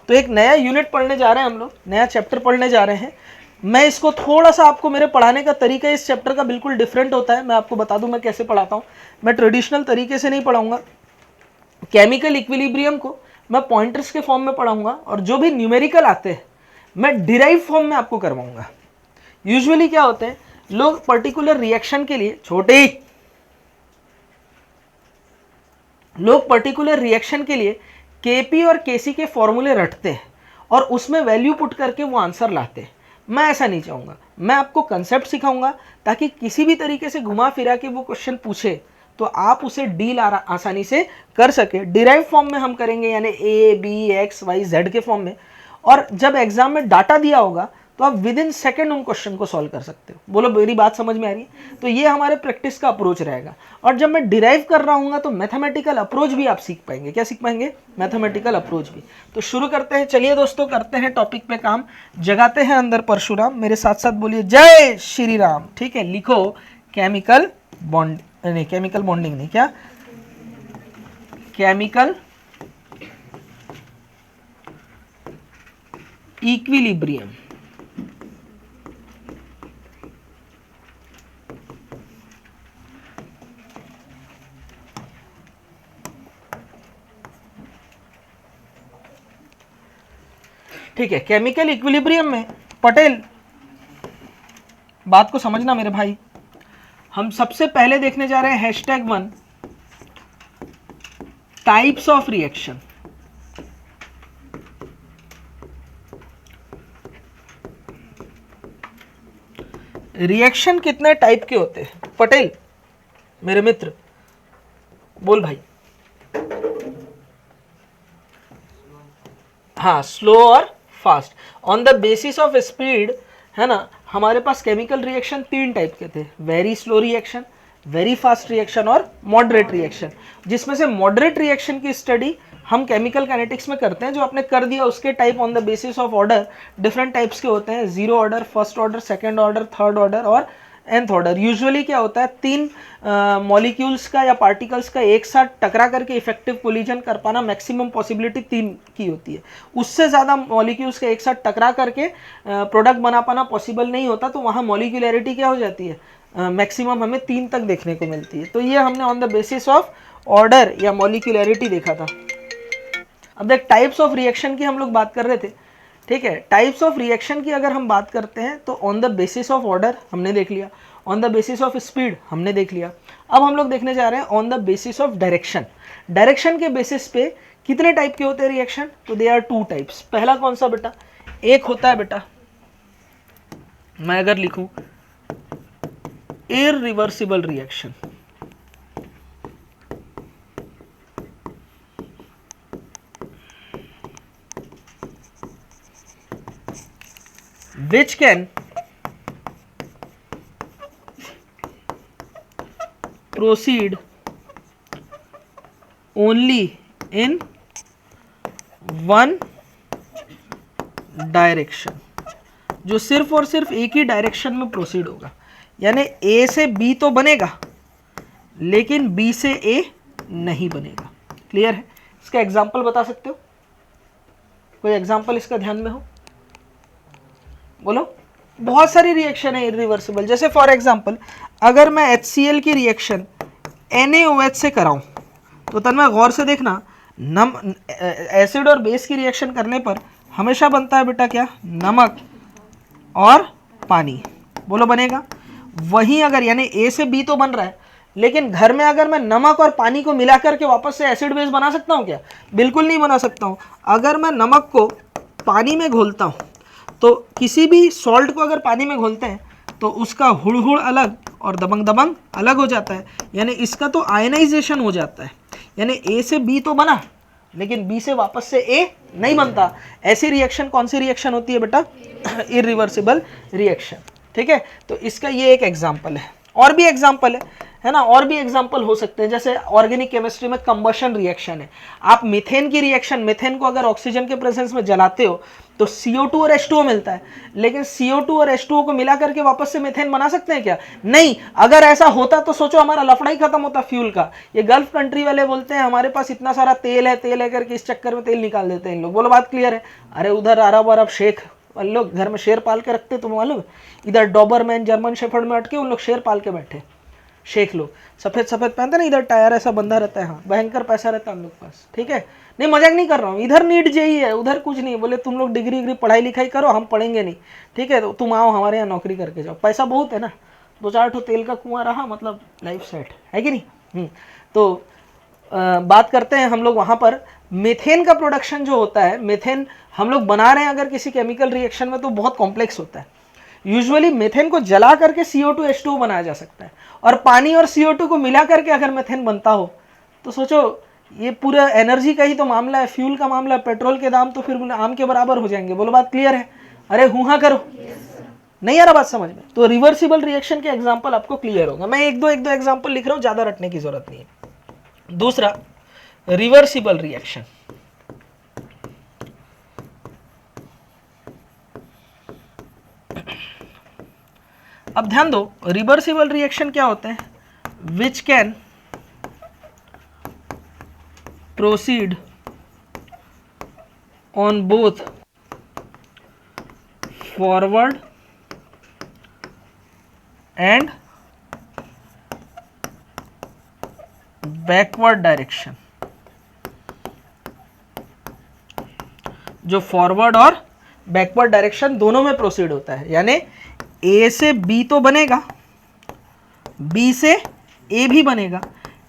तो एक नया यूनिट पढ़ने जा रहे हैं हम लोग, नया चैप्टर पढ़ने जा रहे हैं। मैं इसको थोड़ा सा, आपको मेरे पढ़ाने का तरीका इस चैप्टर का बिल्कुल डिफरेंट होता है। मैं आपको बता दूं मैं कैसे पढ़ाता हूँ। मैं ट्रेडिशनल तरीके से नहीं पढ़ाऊंगा। केमिकल इक्विलिब्रियम को मैं पॉइंटर्स के फॉर्म में पढ़ाऊंगा और जो भी न्यूमेरिकल आते हैं मैं डिराइव फॉर्म में आपको करवाऊंगा। यूजुअली क्या होते हैं, लोग पर्टिकुलर रिएक्शन के लिए, लोग पर्टिकुलर रिएक्शन के लिए केपी और केसी के फॉर्मूले रटते हैं और उसमें वैल्यू पुट करके वो आंसर लाते हैं। मैं ऐसा नहीं चाहूँगा। मैं आपको कंसेप्ट सिखाऊंगा ताकि किसी भी तरीके से घुमा फिरा के वो क्वेश्चन पूछे तो आप उसे डील आसानी से कर सके। डिराइव फॉर्म में हम करेंगे, यानी A B X Y Z के फॉर्म में। और जब एग्जाम में डाटा दिया होगा तो आप विद इन सेकेंड उन क्वेश्चन को सॉल्व कर सकते हो। बोलो मेरी बात समझ में आ रही है? तो ये हमारे प्रैक्टिस का अप्रोच रहेगा। और जब मैं डिराइव कर रहा हूँ तो मैथमेटिकल अप्रोच भी आप सीख पाएंगे। क्या सीख पाएंगे? मैथमेटिकल अप्रोच भी। तो शुरू करते हैं। चलिए दोस्तों, करते हैं टॉपिक पे काम, जगाते हैं अंदर परशुराम। मेरे साथ साथ बोलिए जय श्री राम। ठीक है, लिखो केमिकल बॉन्ड, नहीं केमिकल बॉन्डिंग नहीं, क्या केमिकल इक्विलिब्रियम। ठीक है, केमिकल इक्विलिब्रियम में पटेल, बात को समझना मेरे भाई, हम सबसे पहले देखने जा रहे हैं #1 टाइप्स ऑफ रिएक्शन। रिएक्शन कितने टाइप के होते हैं पटेल मेरे मित्र? बोल भाई। हाँ, स्लो और fast. On the basis of speed, है ना, हमारे पास केमिकल रिएक्शन 3 टाइप के थे, very slow reaction, very fast reaction और मॉडरेट रिएक्शन। जिसमें से मॉडरेट रिएक्शन की स्टडी हम केमिकल काइनेटिक्स में करते हैं। जो आपने कर दिया उसके type on the basis of order different types के होते हैं, 0 order, first order, second order, third order और nth ऑर्डर। यूजुअली क्या होता है, 3 मॉलिक्यूल्स का या पार्टिकल्स का एक साथ टकरा करके इफेक्टिव कोलिजन कर पाना मैक्सिमम पॉसिबिलिटी 3 की होती है। उससे ज़्यादा मॉलिक्यूल्स का एक साथ टकरा करके प्रोडक्ट बना पाना पॉसिबल नहीं होता। तो वहाँ मॉलिक्यूलैरिटी क्या हो जाती है, मैक्सिमम हमें 3 तक देखने को मिलती है। तो ये हमने on the basis of order या मॉलिक्यूलैरिटी देखा था। अब देख, टाइप्स ऑफ रिएक्शन की हम लोग बात कर रहे थे। ठीक है, टाइप्स ऑफ रिएक्शन की अगर हम बात करते हैं तो on the basis of order हमने देख लिया, on the basis of speed हमने देख लिया। अब हम लोग देखने जा रहे हैं on the basis of direction. Direction के बेसिस पे कितने टाइप के होते हैं रिएक्शन? तो दे आर 2 टाइप्स। पहला कौन सा बेटा? एक होता है बेटा, मैं अगर लिखूं irreversible reaction, which can proceed only in one direction, जो सिर्फ और सिर्फ एक ही डायरेक्शन में प्रोसीड होगा। यानी ए से बी तो बनेगा लेकिन बी से ए नहीं बनेगा। क्लियर है? इसका एग्जांपल बता सकते हो? कोई एग्जांपल इसका ध्यान में हो? बोलो। बहुत सारी रिएक्शन है इरिवर्सिबल। जैसे फॉर एग्जांपल अगर मैं HCl की रिएक्शन NaOH से कराऊं तो तन्मय गौर से देखना, एसिड और बेस की रिएक्शन करने पर हमेशा बनता है बेटा क्या? नमक और पानी। बोलो बनेगा? वहीं अगर यानी A से B तो बन रहा है, लेकिन घर में अगर मैं नमक और पानी को मिला करके वापस से एसिड बेस बना सकता हूँ क्या? बिल्कुल नहीं बना सकता हूँ। अगर मैं नमक को पानी में घोलता हूँ तो किसी भी सॉल्ट को अगर पानी में घोलते हैं तो उसका हुड़ अलग और दबंग दबंग अलग हो जाता है। यानी इसका तो आयनाइजेशन हो जाता है। यानी A से B तो बना लेकिन B से वापस से A नहीं बनता। ऐसी रिएक्शन कौन सी रिएक्शन होती है बेटा? Irreversible reaction. ठीक है, तो इसका ये एक एग्जाम्पल है। और भी एग्जाम्पल है ना। और भी एग्जांपल हो सकते हैं, जैसे ऑर्गेनिक केमिस्ट्री में कंबशन रिएक्शन है, आप मीथेन की रिएक्शन, मीथेन को अगर ऑक्सीजन के प्रेजेंस में जलाते हो तो CO2 और H2O मिलता है, लेकिन CO2 और H2O को मिला करके वापस से मीथेन बना सकते हैं क्या? नहीं। अगर ऐसा होता तो सोचो हमारा लफड़ा ही खत्म होता फ्यूल का। ये गल्फ कंट्री वाले बोलते हैं हमारे पास इतना सारा तेल है करके इस चक्कर में तेल निकाल देते हैं इन लोग। बोलो बात क्लियर है? अरे उधर अरब अरब शेख लोग घर में शेर पाल के रखते, तुम मालूम? इधर डॉबरमैन जर्मन शेफर्ड में अटके उन लोग शेर पाल के बैठे, शेख लोग सफेद सफेद पहनते ना, इधर टायर ऐसा बंधा रहता है, हाँ भयंकर पैसा रहता है हम लोग के पास, ठीक है। नहीं मजाक नहीं कर रहा हूँ, इधर नीट जेई है, उधर कुछ नहीं। बोले तुम लोग डिग्री पढ़ाई लिखाई करो, हम पढ़ेंगे नहीं, ठीक है, तो तुम आओ हमारे यहाँ नौकरी करके जाओ, पैसा बहुत है ना, 2-4 ठो तेल का कुआं रहा मतलब लाइफ सेट है कि नहीं। तो बात करते हैं हम लोग वहाँ पर मीथेन का प्रोडक्शन जो होता है, मीथेन हम लोग बना रहे हैं अगर किसी केमिकल रिएक्शन में तो बहुत कॉम्प्लेक्स होता है। यूजुअली मीथेन को जला करके CO2 H2O बनाया जा सकता है, और पानी और CO2 को मिला करके अगर मीथेन बनता हो तो सोचो ये पूरा एनर्जी का ही तो मामला है, फ्यूल का मामला है, पेट्रोल के दाम तो फिर आम के बराबर हो जाएंगे। बोलो बात क्लियर है? अरे हुआ करो, नहीं आ रहा बात समझ में? तो रिवर्सिबल रिएक्शन के एग्जाम्पल आपको क्लियर होगा। मैं एक दो एग्जाम्पल लिख रहा हूँ, ज्यादा रटने की जरूरत नहीं है। दूसरा रिवर्सिबल रिएक्शन, अब ध्यान दो रिवर्सिबल रिएक्शन क्या होते हैं? Which can proceed on both forward and backward direction. जो फॉरवर्ड और बैकवर्ड डायरेक्शन दोनों में प्रोसीड होता है, यानी A से B तो बनेगा, B से A भी बनेगा।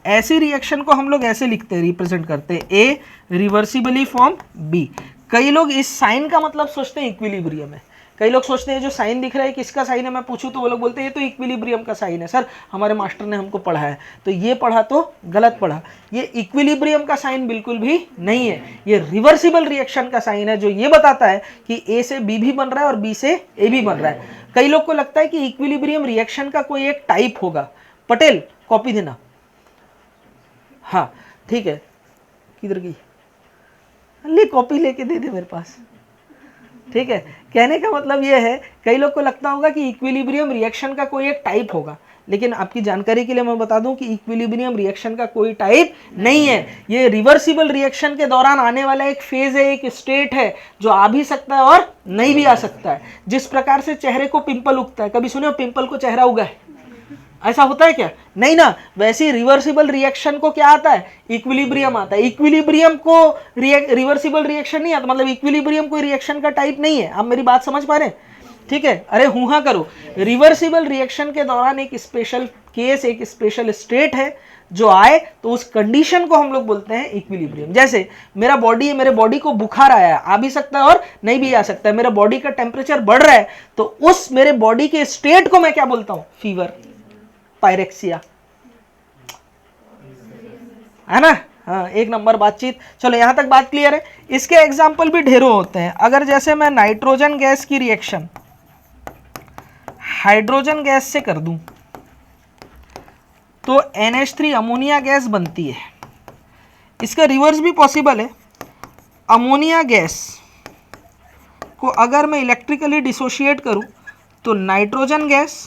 ऐसी रिएक्शन को हम लोग ऐसे लिखते हैं, रिप्रेजेंट करते हैं, A रिवर्सिबली फॉर्म B। कई लोग इस साइन का मतलब सोचते हैं इक्विलिब्रियम है। कई लोग सोचते हैं जो साइन दिख रहा है किसका साइन है, मैं पूछूं तो वो लोग बोलते हैं ये तो इक्विलिब्रियम का साइन है, सर हमारे मास्टर ने हमको पढ़ाया है। तो ये पढ़ा तो गलत पढ़ा, ये इक्विलिब्रियम का साइन बिल्कुल भी नहीं है, ये रिवर्सिबल रिएक्शन का साइन है, जो ये बताता है कि A से B भी बन रहा है और B से A भी बन रहा है। कई लोग को लगता है कि इक्विलिब्रियम रिएक्शन का कोई एक टाइप होगा। पटेल कॉपी देना, हाँ ठीक है, किधर गई? ले कॉपी लेके दे दे मेरे पास, ठीक है। कहने का मतलब ये है, कई लोग को लगता होगा कि इक्विलिब्रियम रिएक्शन का कोई एक टाइप होगा, लेकिन आपकी जानकारी के लिए मैं बता दूं कि इक्विलिब्रियम रिएक्शन का कोई टाइप नहीं है। ये रिवर्सिबल रिएक्शन के दौरान आने वाला एक फेज है, एक स्टेट है, जो आ भी सकता है और नहीं भी आ सकता है। जिस प्रकार से चेहरे को पिंपल उगता है, कभी सुने हो पिंपल को चेहरा उगा है? ऐसा होता है क्या? नहीं ना। वैसे रिवर्सिबल रिएक्शन को क्या आता है? इक्विलिब्रियम आता है। इक्विलिब्रियम को रिवर्सिबल रिएक्शन नहीं आता, मतलब इक्विलिब्रियम कोई रिएक्शन का टाइप नहीं है। आप मेरी बात समझ पा रहे हैं? ठीक है, अरे हुआ करो। रिवर्सिबल रिएक्शन के दौरान एक स्पेशल केस, एक स्पेशल स्टेट है जो आए तो उस कंडीशन को हम लोग बोलते हैं इक्विलिब्रियम। जैसे मेरा बॉडी है, मेरे बॉडी को बुखार आया है, आ भी सकता है और नहीं भी आ सकता है। मेरा बॉडी का टेम्परेचर बढ़ रहा है तो उस मेरे बॉडी के स्टेट को मैं क्या बोलता हूं? फीवर, पायरेक्सिया, है ना। हाँ, एक नंबर बातचीत। चलो यहां तक बात क्लियर है। इसके एग्जाम्पल भी ढेरों होते हैं। अगर जैसे मैं नाइट्रोजन गैस की रिएक्शन हाइड्रोजन गैस से कर दूं तो NH3 अमोनिया गैस बनती है। इसका रिवर्स भी पॉसिबल है। अमोनिया गैस को अगर मैं इलेक्ट्रिकली डिसोशिएट करूं तो नाइट्रोजन गैस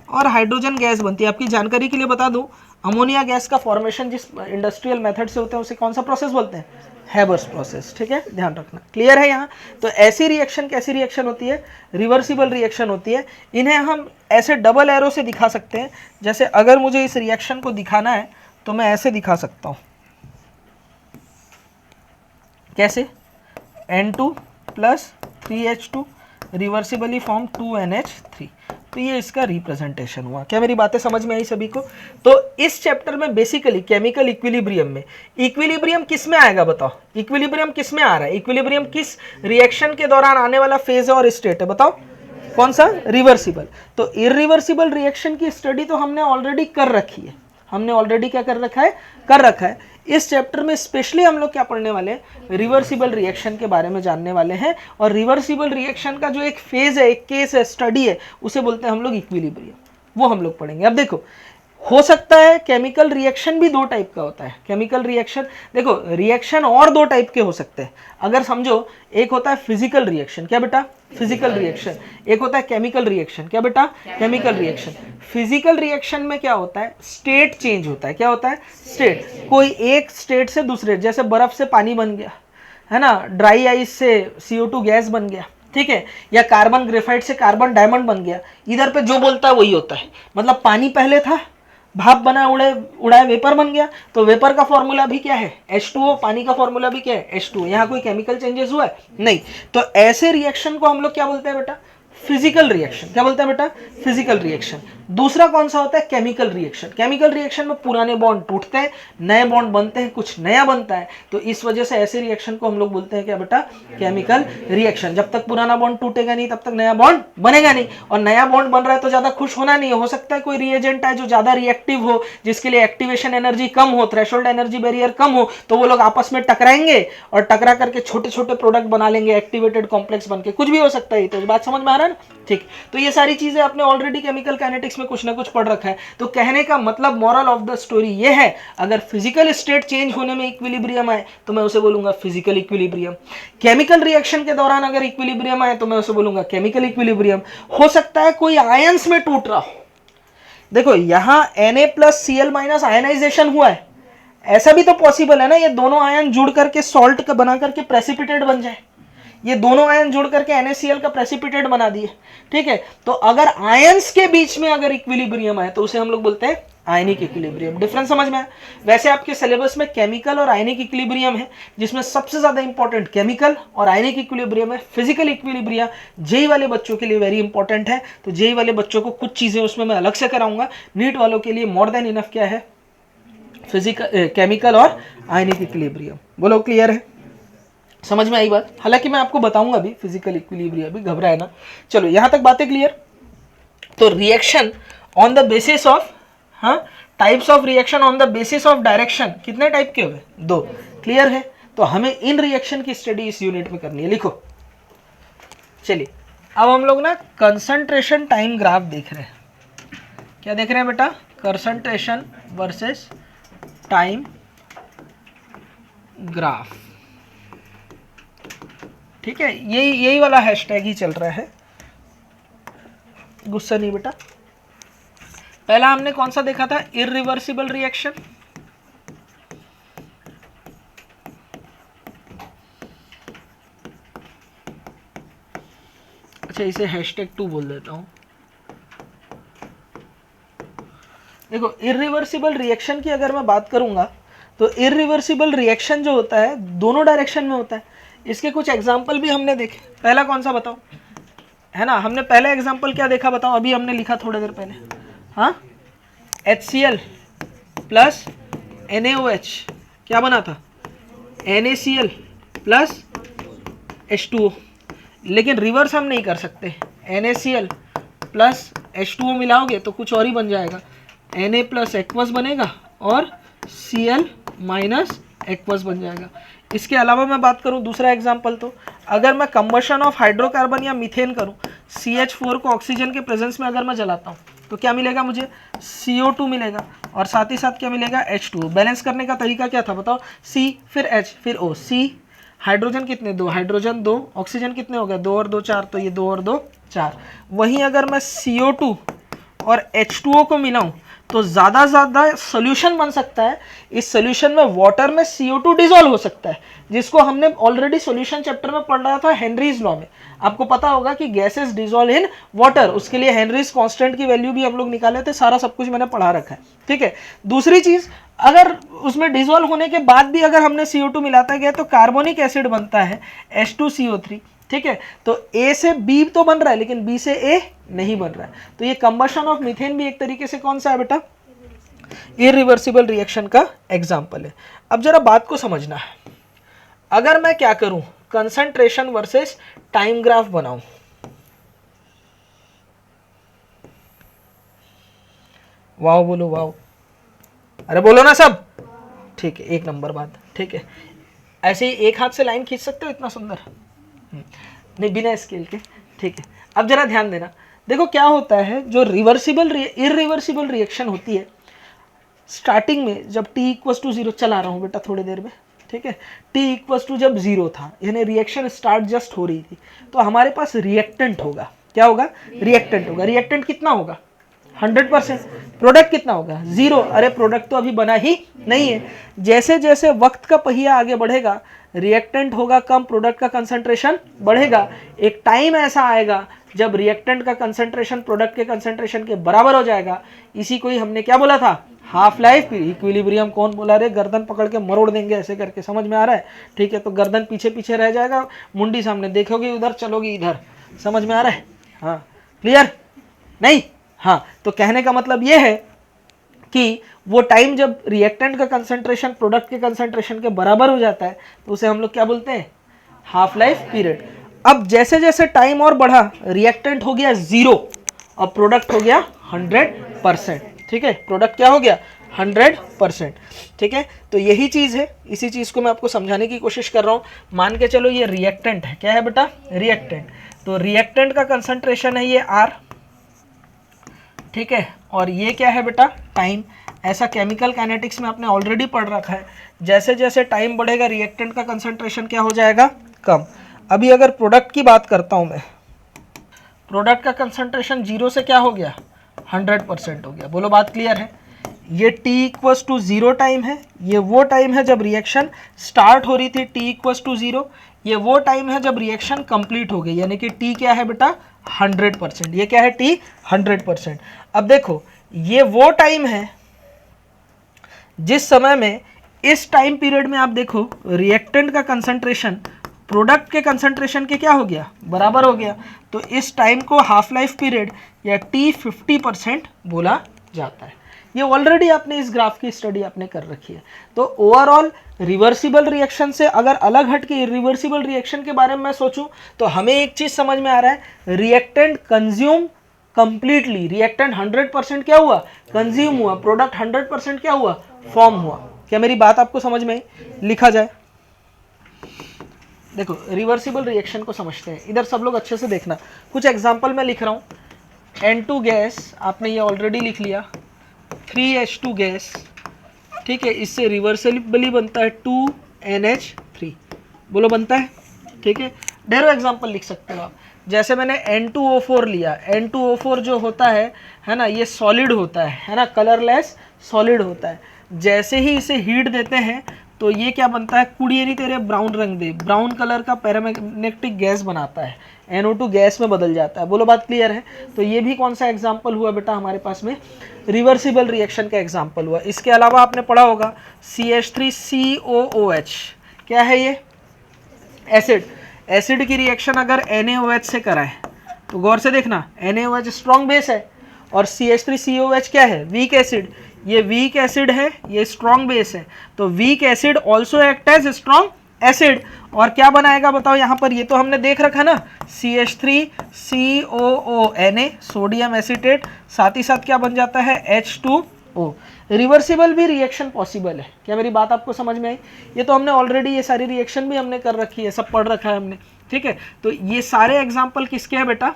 और हाइड्रोजन गैस बनती है। आपकी जानकारी के लिए बता दूं, अमोनिया गैस का फॉर्मेशन जिस इंडस्ट्रियल मेथड से होता है उसे कौन सा प्रोसेस बोलते हैं? हैबर्स प्रोसेस, ठीक है, ध्यान रखना। क्लियर है यहाँ? तो ऐसी रिएक्शन कैसी रिएक्शन होती है? रिवर्सिबल रिएक्शन होती है। इन्हें हम ऐसे डबल एरो से दिखा सकते हैं। जैसे अगर मुझे इस रिएक्शन को दिखाना है तो मैं ऐसे दिखा सकता हूँ। कैसे? N2 + 3H2 reversibly form 2NH3। तो ये इसका रिप्रेजेंटेशन हुआ। क्या मेरी बातें समझ में आई सभी को? तो इस चैप्टर में बेसिकली केमिकल इक्विलिब्रियम में, इक्विलिब्रियम किस में आएगा बताओ? इक्विलिब्रियम किस में आ रहा है? इक्विलिब्रियम किस रिएक्शन के दौरान आने वाला फेज है और स्टेट है? बताओ कौन सा? रिवर्सिबल। तो इरिवर्सिबल रिएक्शन की स्टडी तो हमने ऑलरेडी कर रखी है। हमने ऑलरेडी क्या कर रखा है? कर रखा है। इस चैप्टर में स्पेशली हम लोग क्या पढ़ने वाले हैं? रिवर्सिबल रिएक्शन के बारे में जानने वाले हैं। और रिवर्सिबल रिएक्शन का जो एक फेज है, एक केस है, स्टडी है, उसे बोलते हैं हम लोग इक्विलिब्रियम। वो हम लोग पढ़ेंगे। अब देखो, हो सकता है केमिकल रिएक्शन भी दो टाइप का होता है। केमिकल रिएक्शन, देखो रिएक्शन और दो टाइप के हो सकते हैं। अगर समझो, एक होता है फिजिकल रिएक्शन, क्या बेटा? Physical reaction. एक होता है केमिकल रिएक्शन, क्या बेटा? Chemical reaction. फिजिकल रिएक्शन में क्या होता है? स्टेट चेंज होता है। क्या होता है? स्टेट। कोई एक स्टेट से दूसरे, जैसे बर्फ से पानी बन गया है ना, ड्राई आइस से CO2 गैस बन गया, ठीक है, या कार्बन ग्रेफाइट से कार्बन डायमंड बन गया, इधर पे जो बोलता है वही होता है। मतलब पानी पहले था, भाप बना, उड़ाए वेपर बन गया, तो वेपर का फॉर्मूला भी क्या है? H2O। पानी का फॉर्मूला भी क्या है? H2O। यहाँ कोई केमिकल चेंजेस हुआ है? नहीं। तो ऐसे रिएक्शन को हम लोग क्या बोलते हैं बेटा? Physical reaction. क्या बोलते हैं बेटा? Physical reaction. दूसरा कौन सा होता है? Chemical reaction. केमिकल रिएक्शन में पुराने बॉन्ड टूटते हैं, नए बॉन्ड बनते हैं, कुछ नया बनता है, तो इस वजह से ऐसे रिएक्शन को हम लोग बोलते हैं क्या बेटा? Chemical reaction. जब तक पुराना बॉन्ड टूटेगा नहीं तब तक नया बॉन्ड बनेगा नहीं, और नया बॉन्ड बन रहा है तो ज्यादा खुश होना नहीं है। हो सकता है कोई रिएजेंट है जो ज्यादा रिएक्टिव हो, जिसके लिए एक्टिवेशन एनर्जी कम हो, थ्रेशोल्ड एनर्जी बैरियर कम हो, तो वो लोग आपस में टकराएंगे और टकरा करके छोटे छोटे प्रोडक्ट बना लेंगे, एक्टिवेटेड कॉम्प्लेक्स बनके। कुछ भी हो सकता है। तो बात समझ में आ रहा है ना? ठीक। तो ये सारी चीजें आपने ऑलरेडी केमिकल काइनेटिक्स में कुछ ना कुछ पढ़ रखा है। तो कहने का मतलब, मोरल ऑफ द स्टोरी ये है, अगर फिजिकल स्टेट चेंज होने में इक्विलिब्रियम आए तो मैं उसे बोलूंगा फिजिकल इक्विलिब्रियम। केमिकल रिएक्शन के दौरान अगर इक्विलिब्रियम आए तो मैं उसे बोलूंगा केमिकल इक्विलिब्रियम। हो सकता है कोई आयंस में टूट रहा हो, देखो यहां Na+Cl- आयनाइजेशन हुआ है, ऐसा भी तो पॉसिबल है ना, ये दोनों आयन जुड़ करके सॉल्ट का बना करके प्रेसिपिटेट बन जाए। ये दोनों आयन जुड़ करके NaCl का प्रेसिपिटेट बना दिए, ठीक है। तो अगर आयंस के बीच में अगर इक्विलिब्रियम है तो उसे हम लोग बोलते हैं आयनिक इक्विलिब्रियम। डिफरेंस समझ में आया? वैसे आपके सिलेबस में केमिकल और आयनिक इक्विलिब्रियम है, जिसमें सबसे ज्यादा इंपॉर्टेंट केमिकल और आयनिक इक्विलिब्रियम है। फिजिकल इक्विलिब्रियम जेई वाले बच्चों के लिए वेरी इंपॉर्टेंट है, तो जेई वाले बच्चों को कुछ चीजें उसमें मैं अलग से कराऊंगा। नीट वालों के लिए मोर देन इनफ क्या है? फिजिकल, केमिकल और आयनिक इक्विलिब्रियम। बोलो क्लियर है? समझ में आई बात? हालांकि मैं आपको बताऊंगा भी फिजिकल इक्विलिब्रियम भी, घबराए ना। चलो यहां तक बातें क्लियर। तो reaction on the basis of, हाँ, types of reaction on the basis of direction कितने टाइप के हुए? दो। क्लियर है? तो हमें इन रिएक्शन की स्टडी इस यूनिट में करनी है। लिखो। चलिए अब हम लोग ना कंसंट्रेशन टाइम ग्राफ देख रहे हैं। क्या देख रहे हैं बेटा? कंसंट्रेशन वर्सेस टाइम ग्राफ, ठीक है। यही वाला हैशटैग ही चल रहा है, गुस्सा नहीं बेटा। पहला हमने कौन सा देखा था? Irreversible reaction. अच्छा, इसे #2 बोल देता हूं। देखो इरिवर्सिबल रिएक्शन की अगर मैं बात करूंगा तो इरिवर्सिबल रिएक्शन जो होता है दोनों डायरेक्शन में होता है। इसके कुछ एग्जाम्पल भी हमने देखे। पहला कौन सा बताओ? है ना, हमने पहला एग्जाम्पल क्या देखा बताओ? अभी हमने लिखा थोड़ी देर पहले, हाँ, HCl प्लस NaOH क्या बना था? NaCl plus H2O। लेकिन रिवर्स हम नहीं कर सकते। NaCl प्लस H2O मिलाओगे तो कुछ और ही बन जाएगा, Na प्लस एक्वस बनेगा और Cl माइनस एक्वस बन जाएगा। इसके अलावा मैं बात करूं दूसरा एग्जांपल, तो अगर मैं कंबशन ऑफ हाइड्रोकार्बन या मीथेन करूं, CH4 को ऑक्सीजन के प्रेजेंस में अगर मैं जलाता हूं तो क्या मिलेगा मुझे? CO2 मिलेगा, और साथ ही साथ क्या मिलेगा? H2O। बैलेंस करने का तरीका क्या था बताओ? C फिर H फिर O। C हाइड्रोजन कितने? 2, हाइड्रोजन 2, ऑक्सीजन कितने हो गए? 2 और 2 4, तो ये 2 और 2 4। वहीं अगर मैं CO2 और H2O को मिलाऊं तो ज़्यादा सोल्यूशन बन सकता है। इस सोल्यूशन में वाटर में CO2 डिसॉल्व हो सकता है, जिसको हमने ऑलरेडी सॉल्यूशन चैप्टर में पढ़ रहा था हेनरीज लॉ में। आपको पता होगा कि गैसेस डिसॉल्व इन वाटर, उसके लिए हेनरीज कांस्टेंट की वैल्यू भी हम लोग निकाले थे। सारा सब कुछ मैंने पढ़ा रखा है, ठीक है। दूसरी चीज, अगर उसमें डिसॉल्व होने के बाद भी अगर हमने CO2 मिलाता गया तो कार्बोनिक एसिड बनता है H2CO3, ठीक है। तो A से B तो बन रहा है लेकिन B से A नहीं बन रहा है। तो ये कंबशन ऑफ मीथेन भी एक तरीके से कौन सा है बेटा? इरिवर्सिबल रिएक्शन का एग्जांपल है। अब जरा बात को समझना है। अगर मैं क्या करूं, कंसंट्रेशन वर्सेस टाइम ग्राफ बनाऊं, वाओ बोलो वाओ, अरे बोलो ना सब, ठीक है, एक नंबर बात, ठीक है। ऐसे ही एक हाथ से लाइन खींच सकते हो इतना सुंदर? नहीं, बिना स्केल के, ठीक है। अब जरा ध्यान देना, देखो क्या होता है, जो इरिवर्सिबल रिएक्शन होती है स्टार्टिंग में जब t इक्वस टू 0, चला रहा हूँ बेटा थोड़ी देर में, ठीक है, t इक्वस टू जब 0 था, यानी रिएक्शन स्टार्ट जस्ट हो रही थी, तो हमारे पास रिएक्टेंट होगा, क्या होगा, रिएक्टेंट होगा। रिएक्टेंट कितना होगा, 100%। प्रोडक्ट कितना होगा, 0। अरे प्रोडक्ट तो अभी बना ही नहीं है। जैसे जैसे वक्त का पहिया आगे बढ़ेगा, रिएक्टेंट होगा कम, प्रोडक्ट का कंसंट्रेशन बढ़ेगा। एक टाइम ऐसा आएगा जब रिएक्टेंट का कंसंट्रेशन प्रोडक्ट के कंसंट्रेशन के बराबर हो जाएगा। इसी को ही हमने क्या बोला था, हाफ लाइफ इक्विलिब्रियम। कौन बोला रे, गर्दन पकड़ के मरोड़ देंगे ऐसे करके, समझ में आ रहा है, ठीक है। तो गर्दन पीछे पीछे रह जाएगा, मुंडी सामने, देखोगे उधर चलोगे इधर, समझ में आ रहा है, हाँ क्लियर नहीं, हाँ। तो कहने का मतलब ये है कि वो टाइम जब रिएक्टेंट का कंसंट्रेशन प्रोडक्ट के कंसंट्रेशन के बराबर हो जाता है, तो उसे हम लोग क्या बोलते हैं, हाफ लाइफ पीरियड। अब जैसे जैसे टाइम और बढ़ा, रिएक्टेंट हो गया 0 और प्रोडक्ट हो गया 100%, ठीक है। प्रोडक्ट क्या हो गया, 100%, ठीक है। तो यही चीज़ है, इसी चीज़ को मैं आपको समझाने की कोशिश कर रहा हूँ। मान के चलो ये रिएक्टेंट है, क्या है बेटा, रिएक्टेंट। तो रिएक्टेंट का कंसंट्रेशन है ये R, ठीक है, और ये क्या है बेटा, टाइम। ऐसा केमिकल काइनेटिक्स में आपने ऑलरेडी पढ़ रखा है, जैसे जैसे टाइम बढ़ेगा रिएक्टेंट का कंसंट्रेशन क्या हो जाएगा, कम। अभी अगर प्रोडक्ट की बात करता हूं मैं, प्रोडक्ट का कंसंट्रेशन 0 से क्या हो गया, 100% हो गया। बोलो बात क्लियर है। ये t इक्वस टू 0 टाइम है, ये वो टाइम है जब रिएक्शन स्टार्ट हो रही थी, t इक्वस टू 0। ये वो टाइम है जब रिएक्शन कंप्लीट हो गई, यानी कि t क्या है बेटा, 100%। ये क्या है, t 100%। अब देखो ये वो टाइम है जिस समय में, इस टाइम पीरियड में आप देखो रिएक्टेंट का कंसंट्रेशन प्रोडक्ट के कंसंट्रेशन के क्या हो गया, बराबर हो गया। तो इस टाइम को हाफ लाइफ पीरियड या t 50% बोला जाता है। ये ऑलरेडी आपने इस ग्राफ की स्टडी आपने कर रखी है। तो ओवरऑल रिवर्सिबल रिएक्शन से अगर अलग हट के इरिवर्सिबल रिएक्शन के बारे में मैं सोचूं, तो हमें एक चीज समझ में आ रहा है, रिएक्टेंट कंज्यूम कंप्लीटली, रिएक्टेंट 100% क्या हुआ, कंज्यूम हुआ, प्रोडक्ट 100% क्या हुआ, फॉर्म हुआ। क्या मेरी बात आपको समझ में लिखा जाए। देखो रिवर्सिबल रिएक्शन को समझते हैं, इधर सब लोग अच्छे से देखना। कुछ एग्जांपल मैं लिख रहा हूँ। N2 गैस, आपने ये ऑलरेडी लिख लिया, 3H2 गैस, ठीक है, इससे रिवर्सिबली बनता है 2NH3। बोलो बनता है, ठीक है। ढेरों एग्जांपल लिख सकते हो आप। जैसे मैंने N2O4 लिया, N2O4 जो होता है ना, ये सॉलिड होता है ना, कलरलेस सॉलिड होता है। जैसे ही इसे हीट देते हैं तो ये क्या बनता है, कुड़िए नहीं तेरे ब्राउन रंग दे, ब्राउन कलर का पैरामैग्नेटिक गैस बनाता है, NO2 गैस में बदल जाता है। बोलो बात क्लियर है। तो ये भी कौन सा एग्जाम्पल हुआ बेटा हमारे पास में, रिवर्सिबल रिएक्शन का एग्जाम्पल हुआ। इसके अलावा आपने पढ़ा होगा CH3COOH, क्या है ये, एसिड। एसिड की रिएक्शन अगर NaOH से कराए तो गौर से देखना, NaOH स्ट्रॉन्ग बेस है और CH3COOH क्या है, वीक एसिड। ये वीक एसिड है, ये स्ट्रॉन्ग बेस है। तो weak acid also act as strong acid. और क्या बनाएगा बताओ यहाँ पर, ये तो हमने देख रखा ना, CH3COONA सोडियम एसीटेट, साथ ही साथ क्या बन जाता है, H2O। रिवर्सिबल भी रिएक्शन पॉसिबल है। क्या मेरी बात आपको समझ में आई। ये तो हमने ऑलरेडी, ये सारी रिएक्शन भी हमने कर रखी है, सब पढ़ रखा है हमने, ठीक है। तो ये सारे एग्जाम्पल किसके हैं बेटा,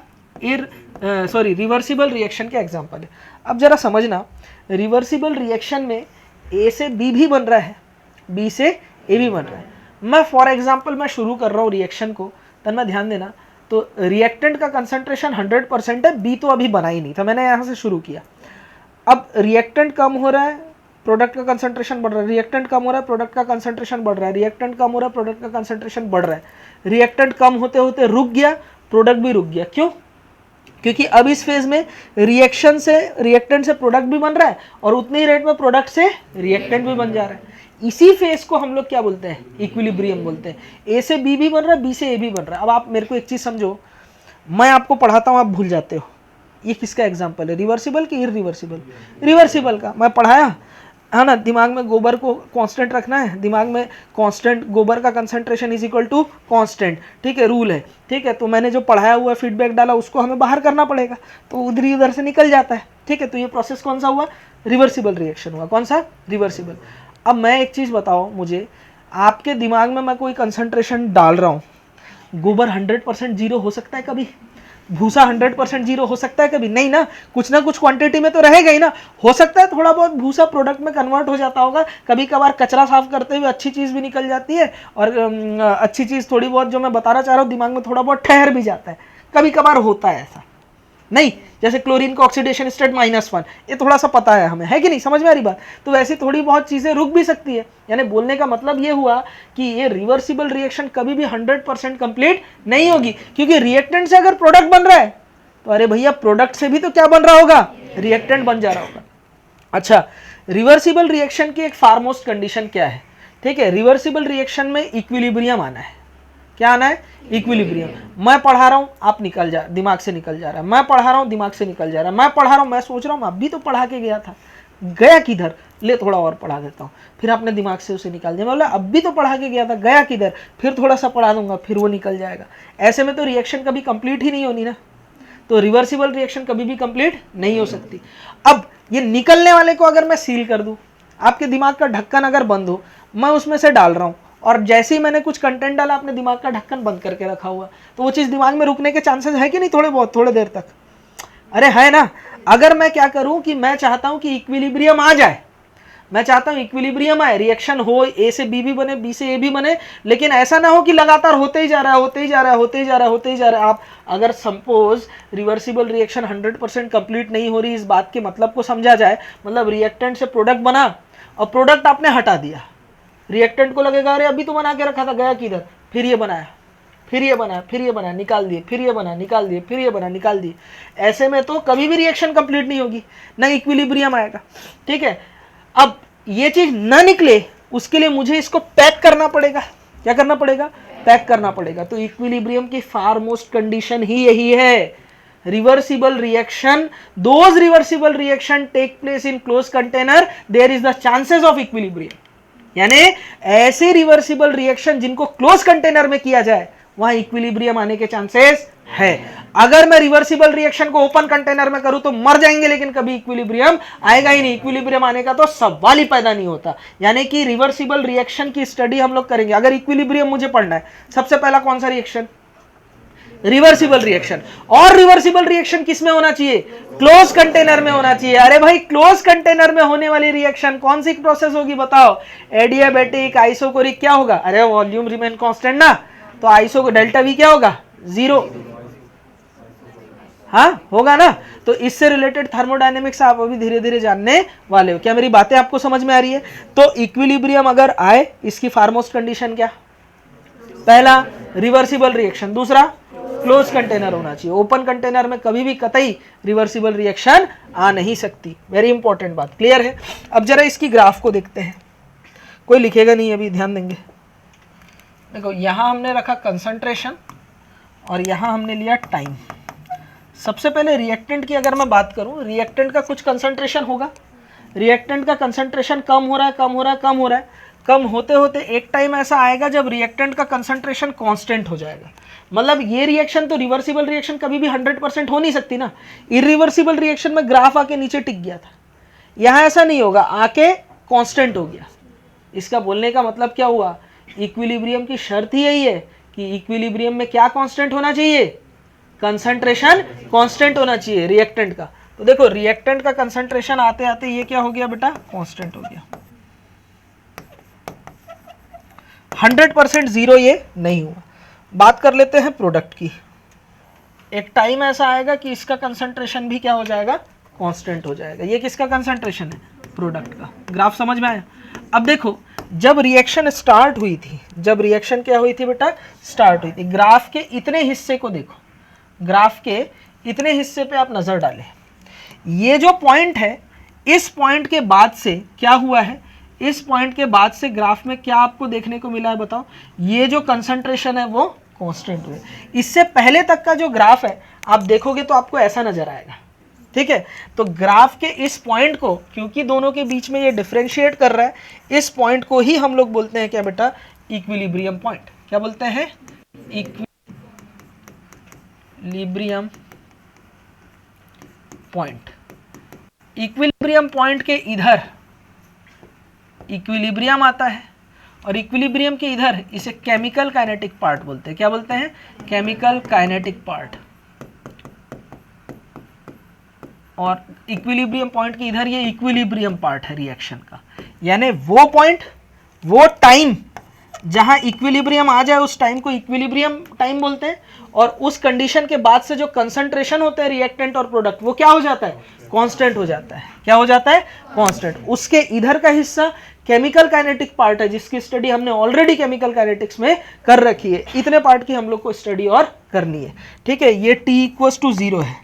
रिवर्सिबल रिएक्शन के एग्जाम्पल है। अब जरा समझना, रिवर्सिबल रिएक्शन में A से B भी बन रहा है, B से A भी बन रहा है। मैं फॉर एग्जाम्पल मैं शुरू कर रहा हूँ रिएक्शन को, तब मैं ध्यान देना। तो रिएक्टेंट का कंसंट्रेशन 100% है, B तो अभी बना ही नहीं था, मैंने यहाँ से शुरू किया। अब रिएक्टेंट कम हो रहा है, प्रोडक्ट का कंसंट्रेशन बढ़ रहा है, रिएक्टेंट कम हो रहा है, प्रोडक्ट का कंसंट्रेशन बढ़ रहा है, रिएक्टेंट कम हो रहा है, प्रोडक्ट का कंसंट्रेशन बढ़ रहा है। रिएक्टेंट कम होते होते रुक गया, प्रोडक्ट भी रुक गया। क्यों, क्योंकि अब इस फेज में रिएक्शन से रिएक्टेंट से प्रोडक्ट भी बन रहा है और उतने ही रेट में प्रोडक्ट से रिएक्टेंट भी बन जा रहा है। इसी फेज को हम लोग क्या बोलते हैं, इक्विलिब्रियम बोलते हैं। ए से बी भी बन रहा है, बी से ए भी बन रहा है। अब आप मेरे को एक चीज समझो, मैं आपको पढ़ाता हूँ, आप भूल जाते हो। ये किसका एग्जाम्पल है, रिवर्सिबल की इरिवर्सिबल, रिवर्सिबल का। मैं पढ़ाया है ना, दिमाग में गोबर को कांस्टेंट रखना है, दिमाग में कांस्टेंट, गोबर का concentration is equal to constant, ठीक है, रूल है, ठीक है। तो मैंने जो पढ़ाया हुआ फीडबैक डाला उसको हमें बाहर करना पड़ेगा, तो उधर से निकल जाता है, ठीक है। तो ये प्रोसेस कौन सा हुआ, रिवर्सिबल रिएक्शन हुआ। कौन सा, रिवर्सिबल। अब मैं एक चीज़ बताओ मुझे, आपके दिमाग में मैं कोई कंसंट्रेशन डाल रहा हूँ, गोबर 100% जीरो हो सकता है कभी, भूसा 100% जीरो हो सकता है कभी? नहीं ना, कुछ ना कुछ क्वांटिटी में तो रहेगा ही ना। हो सकता है थोड़ा बहुत भूसा प्रोडक्ट में कन्वर्ट हो जाता होगा, कभी कभार कचरा साफ करते हुए अच्छी चीज़ भी निकल जाती है, और अच्छी चीज़ थोड़ी बहुत जो मैं बताना चाह रहा हूँ दिमाग में थोड़ा बहुत ठहर भी जाता है, कभी कभार होता है ऐसा। नहीं, जैसे क्लोरीन का ऑक्सीडेशन स्टेट -1, ये थोड़ा सा पता है हमें, है कि नहीं? समझ में आ रही बात? तो वैसे थोड़ी बहुत चीज़ें रुक भी सकती है। यानी बोलने का मतलब ये हुआ कि ये रिवर्सिबल रिएक्शन कभी भी 100% कंप्लीट नहीं होगी, क्योंकि रिएक्टेंट से अगर प्रोडक्ट बन रहा है तो अरे भैया प्रोडक्ट से भी तो क्या बन रहा होगा? रिएक्टेंट बन जा रहा होगा। अच्छा, रिवर्सिबल रिएक्शन की एक फारमोस्ट कंडीशन क्या है? ठीक है, रिवर्सिबल रिएक्शन में इक्विलिब्रियम आना है। क्या आना है? इक्विलिब्रियम। मैं पढ़ा रहा हूँ, आप निकल जा, दिमाग से निकल जा रहा है, मैं पढ़ा रहा हूँ, दिमाग से निकल जा रहा है, मैं पढ़ा रहा हूँ, मैं सोच रहा हूँ अभी तो पढ़ा के गया था, गया किधर, ले थोड़ा और पढ़ा देता हूँ, फिर आपने दिमाग से उसे निकाल दिया, मतलब अभी तो पढ़ा के गया था, गया किधर, फिर थोड़ा सा पढ़ा दूंगा, फिर वो निकल जाएगा। ऐसे में तो रिएक्शन कभी कंप्लीट ही नहीं होनी ना, तो रिवर्सिबल रिएक्शन कभी भी कंप्लीट नहीं हो सकती। अब ये निकलने वाले को अगर मैं सील कर दूं, आपके दिमाग का ढक्कन अगर बंद हो, मैं उसमें से डाल रहा हूं, और जैसे ही मैंने कुछ कंटेंट डाला, अपने दिमाग का ढक्कन बंद करके रखा हुआ, तो वो चीज़ दिमाग में रुकने के चांसेस है कि नहीं? थोड़े बहुत, थोड़े देर तक, अरे है ना। अगर मैं क्या करूं कि मैं चाहता हूं कि इक्विलिब्रियम आ जाए, मैं चाहता हूं इक्विलिब्रियम आए, रिएक्शन हो, ए से बी भी बने, बी से ए भी बने, लेकिन ऐसा ना हो कि लगातार होते ही जा रहा है, होते ही जा रहा है, होते ही जा रहा है, होते ही जा रहा है। आप अगर सपोज रिवर्सिबल रिएक्शन 100% कंप्लीट नहीं हो रही, इस बात के मतलब को समझा जाए, मतलब रिएक्टेंट से प्रोडक्ट बना और प्रोडक्ट आपने हटा दिया, रिएक्टेंट को लगेगा अरे अभी तो बना के रखा था, गया किधर, फिर ये बनाया, फिर ये बना, फिर ये बना, निकाल दिए, फिर ये बना, निकाल दिए, फिर ये बना, निकाल दिए। ऐसे में तो कभी भी रिएक्शन कंप्लीट नहीं होगी, ना इक्विलिब्रियम आएगा। ठीक है, अब ये चीज ना निकले उसके लिए मुझे इसको पैक करना पड़ेगा। क्या करना पड़ेगा? पैक करना पड़ेगा। तो इक्विलिब्रियम की फार मोस्ट कंडीशन ही यही है, reversible reaction, those reversible reaction take place in close container, there is the chances of equilibrium. यानी ऐसे रिवर्सिबल रिएक्शन जिनको क्लोज कंटेनर में किया जाए, वहां इक्विलिब्रियम आने के चांसेस है। अगर मैं रिवर्सिबल रिएक्शन को ओपन कंटेनर में करूं तो मर जाएंगे, लेकिन कभी इक्विलिब्रियम आएगा ही नहीं। इक्विलिब्रियम आने का तो सवाल ही पैदा नहीं होता। यानी कि रिवर्सिबल रिएक्शन की स्टडी हम लोग करेंगे। अगर इक्विलिब्रियम मुझे पढ़ना है, सबसे पहला कौन सा रिएक्शन? Reversible reaction. और रिवर्सिबल रिएक्शन किसमें होना चाहिए? क्लोज कंटेनर में होना चाहिए। अरे भाई, क्लोज कंटेनर में होने वाली रिएक्शन कौन सी प्रोसेस होगी बताओ? एडियाबेटिक, आइसोकोरिक, क्या होगा? अरे वॉल्यूम रिमेन कांस्टेंट ना, तो आइसो को डेल्टा वी क्या होगा? 0। हाँ होगा ना। तो इससे रिलेटेड थर्मोडायनेमिक्स आप अभी धीरे धीरे जानने वाले हो। क्या मेरी बातें आपको समझ में आ रही है? तो इक्विलिब्रियम अगर आए, इसकी फारमोस्ट कंडीशन क्या? पहला रिवर्सिबल रिएक्शन, दूसरा क्लोज कंटेनर होना चाहिए। ओपन कंटेनर में कभी भी कतई रिवर्सिबल रिएक्शन आ नहीं सकती। वेरी इंपॉर्टेंट बात, क्लियर है? अब जरा इसकी ग्राफ को देखते हैं। कोई लिखेगा नहीं अभी, ध्यान देंगे। देखो यहां हमने रखा कंसंट्रेशन और यहां हमने लिया टाइम। सबसे पहले रिएक्टेंट की अगर मैं बात करूं, रिएक्टेंट का कुछ कंसंट्रेशन होगा, रिएक्टेंट का कंसंट्रेशन कम हो रहा है, कम हो रहा है, कम हो रहा है। कम होते होते एक टाइम ऐसा आएगा जब रिएक्टेंट का कंसंट्रेशन कांस्टेंट हो जाएगा। मतलब ये रिएक्शन तो रिवर्सिबल रिएक्शन कभी भी 100% हो नहीं सकती ना। इरिवर्सिबल रिएक्शन में ग्राफ आके नीचे टिक गया था, यहां ऐसा नहीं होगा, आके कांस्टेंट हो गया। इसका बोलने का मतलब क्या हुआ? इक्विलिब्रियम की शर्त ही यही है कि इक्विलिब्रियम में क्या कांस्टेंट होना चाहिए? कंसंट्रेशन कांस्टेंट होना चाहिए रिएक्टेंट का। तो देखो रिएक्टेंट का कंसंट्रेशन आते आते ये क्या हो गया बेटा? कांस्टेंट हो गया। 100% जीरो ये नहीं हुआ। बात कर लेते हैं प्रोडक्ट की। एक टाइम ऐसा आएगा कि इसका कंसंट्रेशन भी क्या हो जाएगा? कांस्टेंट हो जाएगा। ये किसका कंसंट्रेशन है? प्रोडक्ट का। ग्राफ समझ में आया? अब देखो जब रिएक्शन स्टार्ट हुई थी, जब रिएक्शन क्या हुई थी बेटा? स्टार्ट हुई थी। ग्राफ के इतने हिस्से को देखो, ग्राफ के इतने हिस्से पे आप नजर डालें। ये जो पॉइंट है, इस पॉइंट के बाद से क्या हुआ है? इस पॉइंट के बाद से ग्राफ में क्या आपको देखने को मिला है बताओ? ये जो कंसंट्रेशन है वो कांस्टेंट हुए। इससे पहले तक का जो ग्राफ है आप देखोगे तो आपको ऐसा नजर आएगा। ठीक है, तो ग्राफ के इस पॉइंट को, क्योंकि दोनों के बीच में ये डिफरेंशिएट कर रहा है, इस पॉइंट को ही हम लोग बोलते हैं क्या बेटा? Equilibrium point. क्या बोलते हैं? Equilibrium point. इक्विलिब्रियम पॉइंट के इधर इक्विलिब्रियम आता है और इक्विलिब्रियम के इधर इसे केमिकल काइनेटिक पार्ट बोलते हैं। क्या बोलते हैं? Chemical kinetic part. और इक्विलिब्रियम पॉइंट की इधर ये इक्विलिब्रियम पार्ट है रिएक्शन का, यानी वो पॉइंट, वो टाइम जहां इक्विलिब्रियम आ जाए उस टाइम को इक्विलिब्रियम टाइम बोलते हैं, और उस कंडीशन के बाद से जो कंसंट्रेशन होते हैं रिएक्टेंट और प्रोडक्ट वो क्या हो जाता है, कांस्टेंट हो जाता है। क्या हो जाता है, कांस्टेंट। उसके इधर का हिस्सा केमिकल काइनेटिक पार्ट है, जिसकी स्टडी हमने ऑलरेडी केमिकल काइनेटिक्स में कर रखी है। इतने पार्ट की हम लोग को स्टडी और करनी है, ठीक है। ये t इक्वल्स टू 0 है।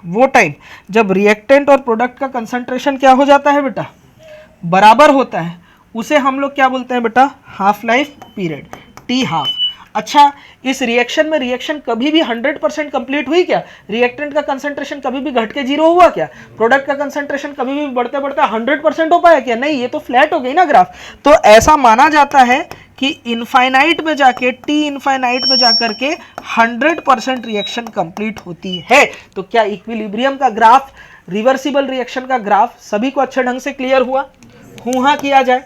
वो टाइम जब रिएक्टेंट और प्रोडक्ट का कंसंट्रेशन क्या हो जाता है बेटा, बराबर होता है, उसे हम लोग क्या बोलते हैं बेटा, half life period, T half. अच्छा, इस रिएक्शन में रिएक्शन कभी भी 100% कंप्लीट हुई क्या? रिएक्टेंट का कंसंट्रेशन कभी भी घट के 0 हुआ क्या? प्रोडक्ट का कंसंट्रेशन कभी भी बढ़ते बढ़ते 100% हो पाया क्या? नहीं, ये तो फ्लैट हो गई ना ग्राफ। तो ऐसा माना जाता है कि इनफाइनाइट में जाके, टी इनफाइनाइट में जाकर के 100% रिएक्शन कंप्लीट होती है। तो क्या इक्विलिब्रियम का ग्राफ, रिवर्सिबल रिएक्शन का ग्राफ सभी को अच्छे ढंग से क्लियर हुआ? हूं हां किया जाए,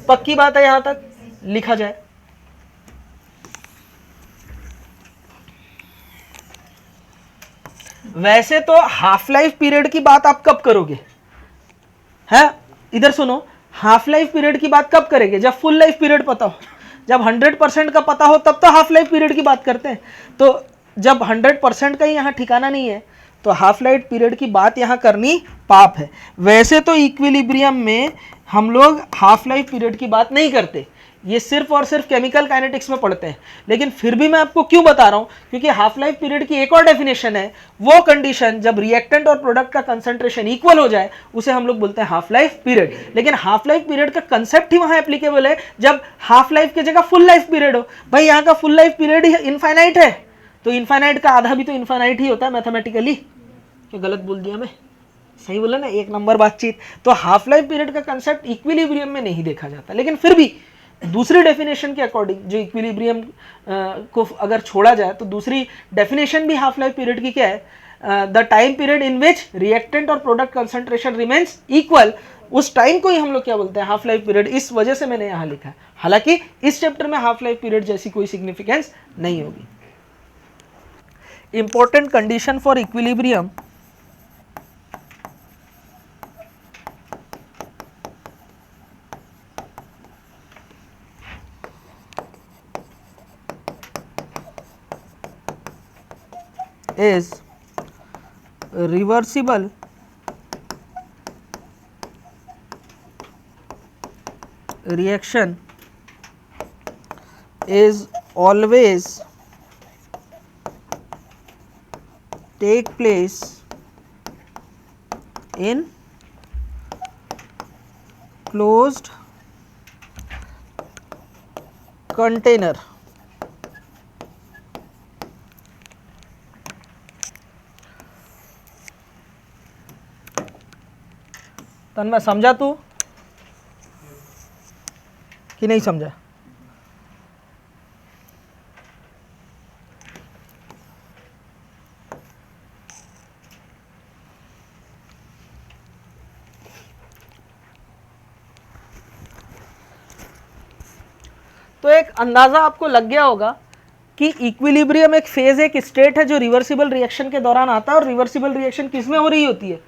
पक्की बात है, यहां तक लिखा जाए। वैसे तो हाफ लाइफ पीरियड की बात आप कब करोगे, है? इधर सुनो, हाफ लाइफ पीरियड की बात कब करेंगे? जब फुल लाइफ पीरियड पता हो, जब 100% का पता हो तब तो हाफ लाइफ पीरियड की बात करते हैं। तो जब 100% का ही यहाँ ठिकाना नहीं है तो हाफ लाइफ पीरियड की बात यहाँ करनी पाप है। वैसे तो इक्विलिब्रियम में हम लोग हाफ लाइफ पीरियड की बात नहीं करते, ये सिर्फ और सिर्फ केमिकल काइनेटिक्स में पढ़ते हैं। लेकिन फिर भी मैं आपको क्यों बता रहा हूं, क्योंकि हाफ लाइफ पीरियड की एक और डेफिनेशन है, वो कंडीशन जब रिएक्टेंट और प्रोडक्ट का कंसंट्रेशन इक्वल हो जाए उसे हम लोग बोलते हैं हाफ लाइफ पीरियड। लेकिन हाफ लाइफ पीरियड का कंसेप्ट ही वहां एप्लीकेबल है जब हाफ लाइफ की जगह फुल लाइफ पीरियड हो। भाई यहाँ का फुल लाइफ पीरियड ही इनफाइनाइट है, तो इनफाइनाइट का आधा भी तो इनफाइनाइट ही होता है मैथमेटिकली। क्या गलत बोल दिया मैं? सही बोला ना, एक नंबर बातचीत। तो हाफ लाइफ पीरियड का कंसेप्ट इक्विलिब्रियम में नहीं देखा जाता, लेकिन फिर भी दूसरी डेफिनेशन के अकॉर्डिंग जो इक्विलिब्रियम को अगर छोड़ा जाए तो दूसरी डेफिनेशन भी हाफ लाइफ पीरियड की क्या है, the time period in which reactant और प्रोडक्ट कंसंट्रेशन रिमेन्स इक्वल, उस टाइम को ही हम लोग क्या बोलते हैं, हाफ लाइफ पीरियड। इस वजह से मैंने यहाँ लिखा है, हालांकि इस चैप्टर में हाफ लाइफ पीरियड जैसी कोई सिग्निफिकेंस नहीं होगी। Important condition for equilibrium is reversible reaction is always take place in closed container। तन मैं समझा तू कि नहीं समझा? तो एक अंदाजा आपको लग गया होगा कि इक्विलिब्रियम एक फेज, एक स्टेट है जो रिवर्सिबल रिएक्शन के दौरान आता है, और रिवर्सिबल रिएक्शन किस में हो रही होती है,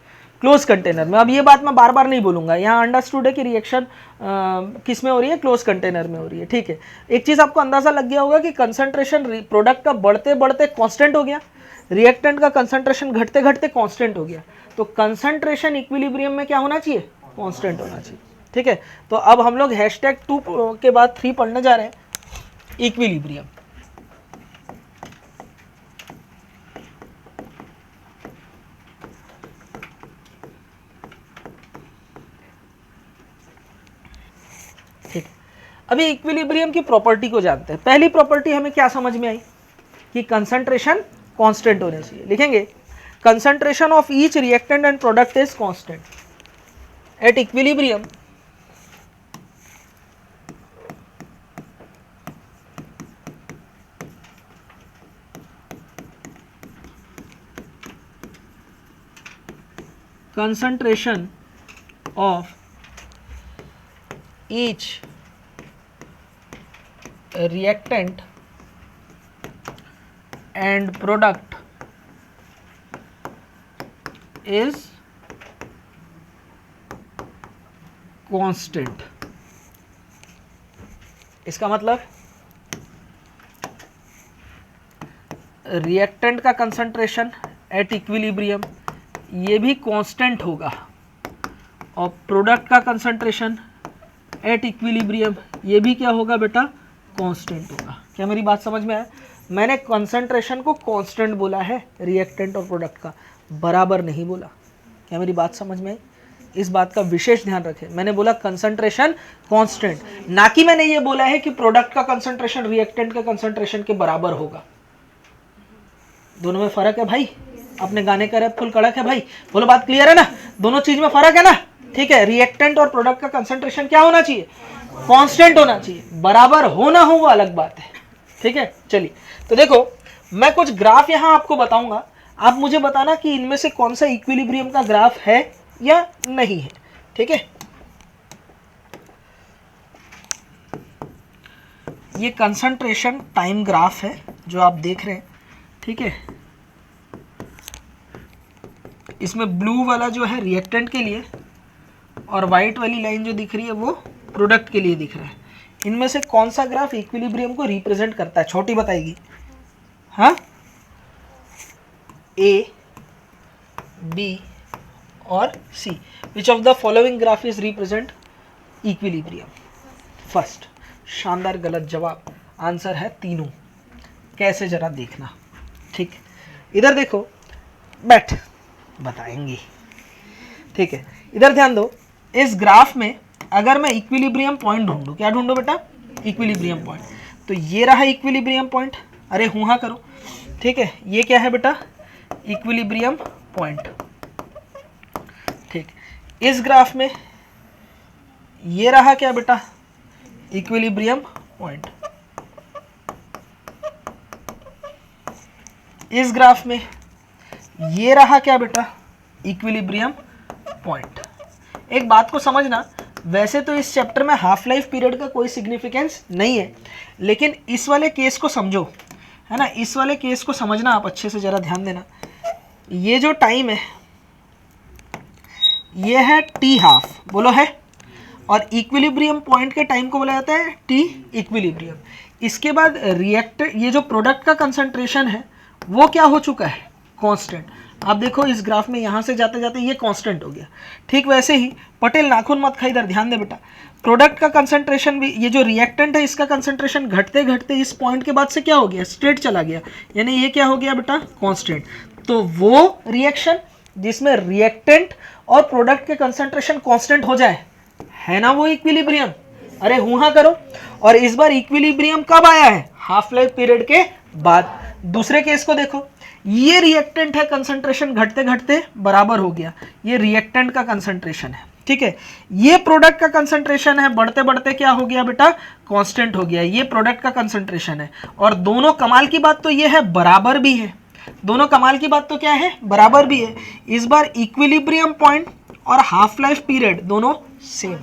क्लोज कंटेनर में। अब ये बात मैं बार बार नहीं बोलूंगा, यहाँ अंडरस्टूड है कि रिएक्शन किस में हो रही है, क्लोज कंटेनर में हो रही है, ठीक है। एक चीज़ आपको अंदाजा लग गया होगा कि कंसंट्रेशन प्रोडक्ट का बढ़ते बढ़ते कांस्टेंट हो गया, रिएक्टेंट का कंसंट्रेशन घटते घटते कांस्टेंट हो गया। तो कंसंट्रेशन इक्विलिब्रियम में क्या होना चाहिए, कांस्टेंट होना चाहिए, ठीक है। तो अब हम लोग #2 के बाद 3 पढ़ने जा रहे हैं, इक्विलिब्रियम। ठीक, अभी इक्विलिब्रियम की प्रॉपर्टी को जानते हैं। पहली प्रॉपर्टी हमें क्या समझ में आई कि कंसंट्रेशन कांस्टेंट होने चाहिए। लिखेंगे concentration of each reactant and product is constant at equilibrium. concentration of each reactant and product is constant. इसका मतलब रिएक्टेंट का कंसंट्रेशन एट इक्विलिब्रियम ये भी कांस्टेंट होगा और प्रोडक्ट का कंसंट्रेशन एट इक्विलिब्रियम ये भी क्या होगा बेटा, कांस्टेंट होगा। क्या मेरी बात समझ में आया? मैंने कंसंट्रेशन को कांस्टेंट बोला है रिएक्टेंट और प्रोडक्ट का, बराबर नहीं बोला। क्या मेरी बात समझ में आई? इस बात का विशेष ध्यान रखें। मैंने बोला कंसंट्रेशन कांस्टेंट, ना कि मैंने ये बोला है कि प्रोडक्ट का कंसंट्रेशन रिएक्टेंट के कंसंट्रेशन के बराबर होगा। दोनों में फर्क है भाई। अपने गाने का रैप फुल कड़क है भाई, बोलो बात क्लियर है ना? दोनों चीज में फर्क है ना? ठीक है, रिएक्टेंट और प्रोडक्ट का कंसंट्रेशन क्या होना चाहिए, कांस्टेंट होना चाहिए। बराबर हो ना हो वो अलग बात है। ठीक है, चलिए तो देखो मैं कुछ ग्राफ यहां आपको बताऊंगा, आप मुझे बताना कि इनमें से कौन सा इक्विलिब्रियम का ग्राफ है या नहीं है। ठीक है, ये कंसंट्रेशन टाइम ग्राफ है जो आप देख रहे हैं। ठीक है, इसमें ब्लू वाला जो है रिएक्टेंट के लिए और वाइट वाली लाइन जो दिख रही है वो प्रोडक्ट के लिए दिख रहा है। इनमें से कौन सा ग्राफ इक्विलिब्रियम को रिप्रेजेंट करता है? छोटी बताएगी। हाँ, ए, बी और C, which of the following graph is represent equilibrium? First, शानदार गलत जवाब, आंसर है तीनों। कैसे जरा देखना। ठीक, इधर देखो, बैठ बताएंगे। ठीक है, इधर ध्यान दो। इस ग्राफ में अगर मैं इक्विलिब्रियम पॉइंट ढूंढूं, क्या ढूंढूं बेटा, इक्विलिब्रियम पॉइंट, तो ये रहा इक्विलिब्रियम पॉइंट। अरे हूं हाँ करो। ठीक है, ये क्या है बेटा, इक्विलिब्रियम पॉइंट। ठीक, इस ग्राफ में ये रहा क्या बेटा, इक्विलिब्रियम पॉइंट। इस ग्राफ में ये रहा क्या बेटा, इक्विलिब्रियम पॉइंट। एक बात को समझना, वैसे तो इस चैप्टर में हाफ लाइफ पीरियड का कोई सिग्निफिकेंस नहीं है, लेकिन इस वाले केस को समझो, है ना, इस वाले केस को समझना आप अच्छे से, जरा ध्यान देना। ये जो टाइम है ये है टी हाफ, बोलो है, और इक्विलिब्रियम पॉइंट के टाइम को बोला जाता है टी इक्विलिब्रियम। इसके बाद ये जो प्रोडक्ट का कंसंट्रेशन है वो क्या हो चुका है, कांस्टेंट। आप देखो इस ग्राफ में यहाँ से जाते जाते ये कांस्टेंट हो गया। ठीक वैसे ही पटेल नाखून मत खा, इधर ध्यान दे बेटा, प्रोडक्ट का कंसंट्रेशन भी, ये जो रिएक्टेंट है इसका कंसंट्रेशन घटते घटते इस पॉइंट के बाद से क्या हो गया, स्ट्रेट चला गया, यानी ये क्या हो गया बेटा, कांस्टेंट। तो वो रिएक्शन जिसमें रिएक्टेंट और प्रोडक्ट के कंसंट्रेशन कांस्टेंट हो जाए, है ना वो इक्विलिब्रियम। अरे हूं हाँ करो। और इस बार इक्विलिब्रियम कब आया है, हाफ लाइफ पीरियड के बाद। दूसरे केस को देखो, ये रिएक्टेंट है, कंसंट्रेशन घटते घटते बराबर हो गया, ये रिएक्टेंट का कंसंट्रेशन है। ठीक है, ये प्रोडक्ट का कंसंट्रेशन है, बढ़ते बढ़ते क्या हो गया बेटा, कांस्टेंट हो गया, ये प्रोडक्ट का कंसंट्रेशन है। और दोनों कमाल की बात तो ये है बराबर भी है, दोनों कमाल की बात तो क्या है, बराबर भी है। इस बार इक्विलिब्रियम पॉइंट और हाफ लाइफ पीरियड दोनों सेम।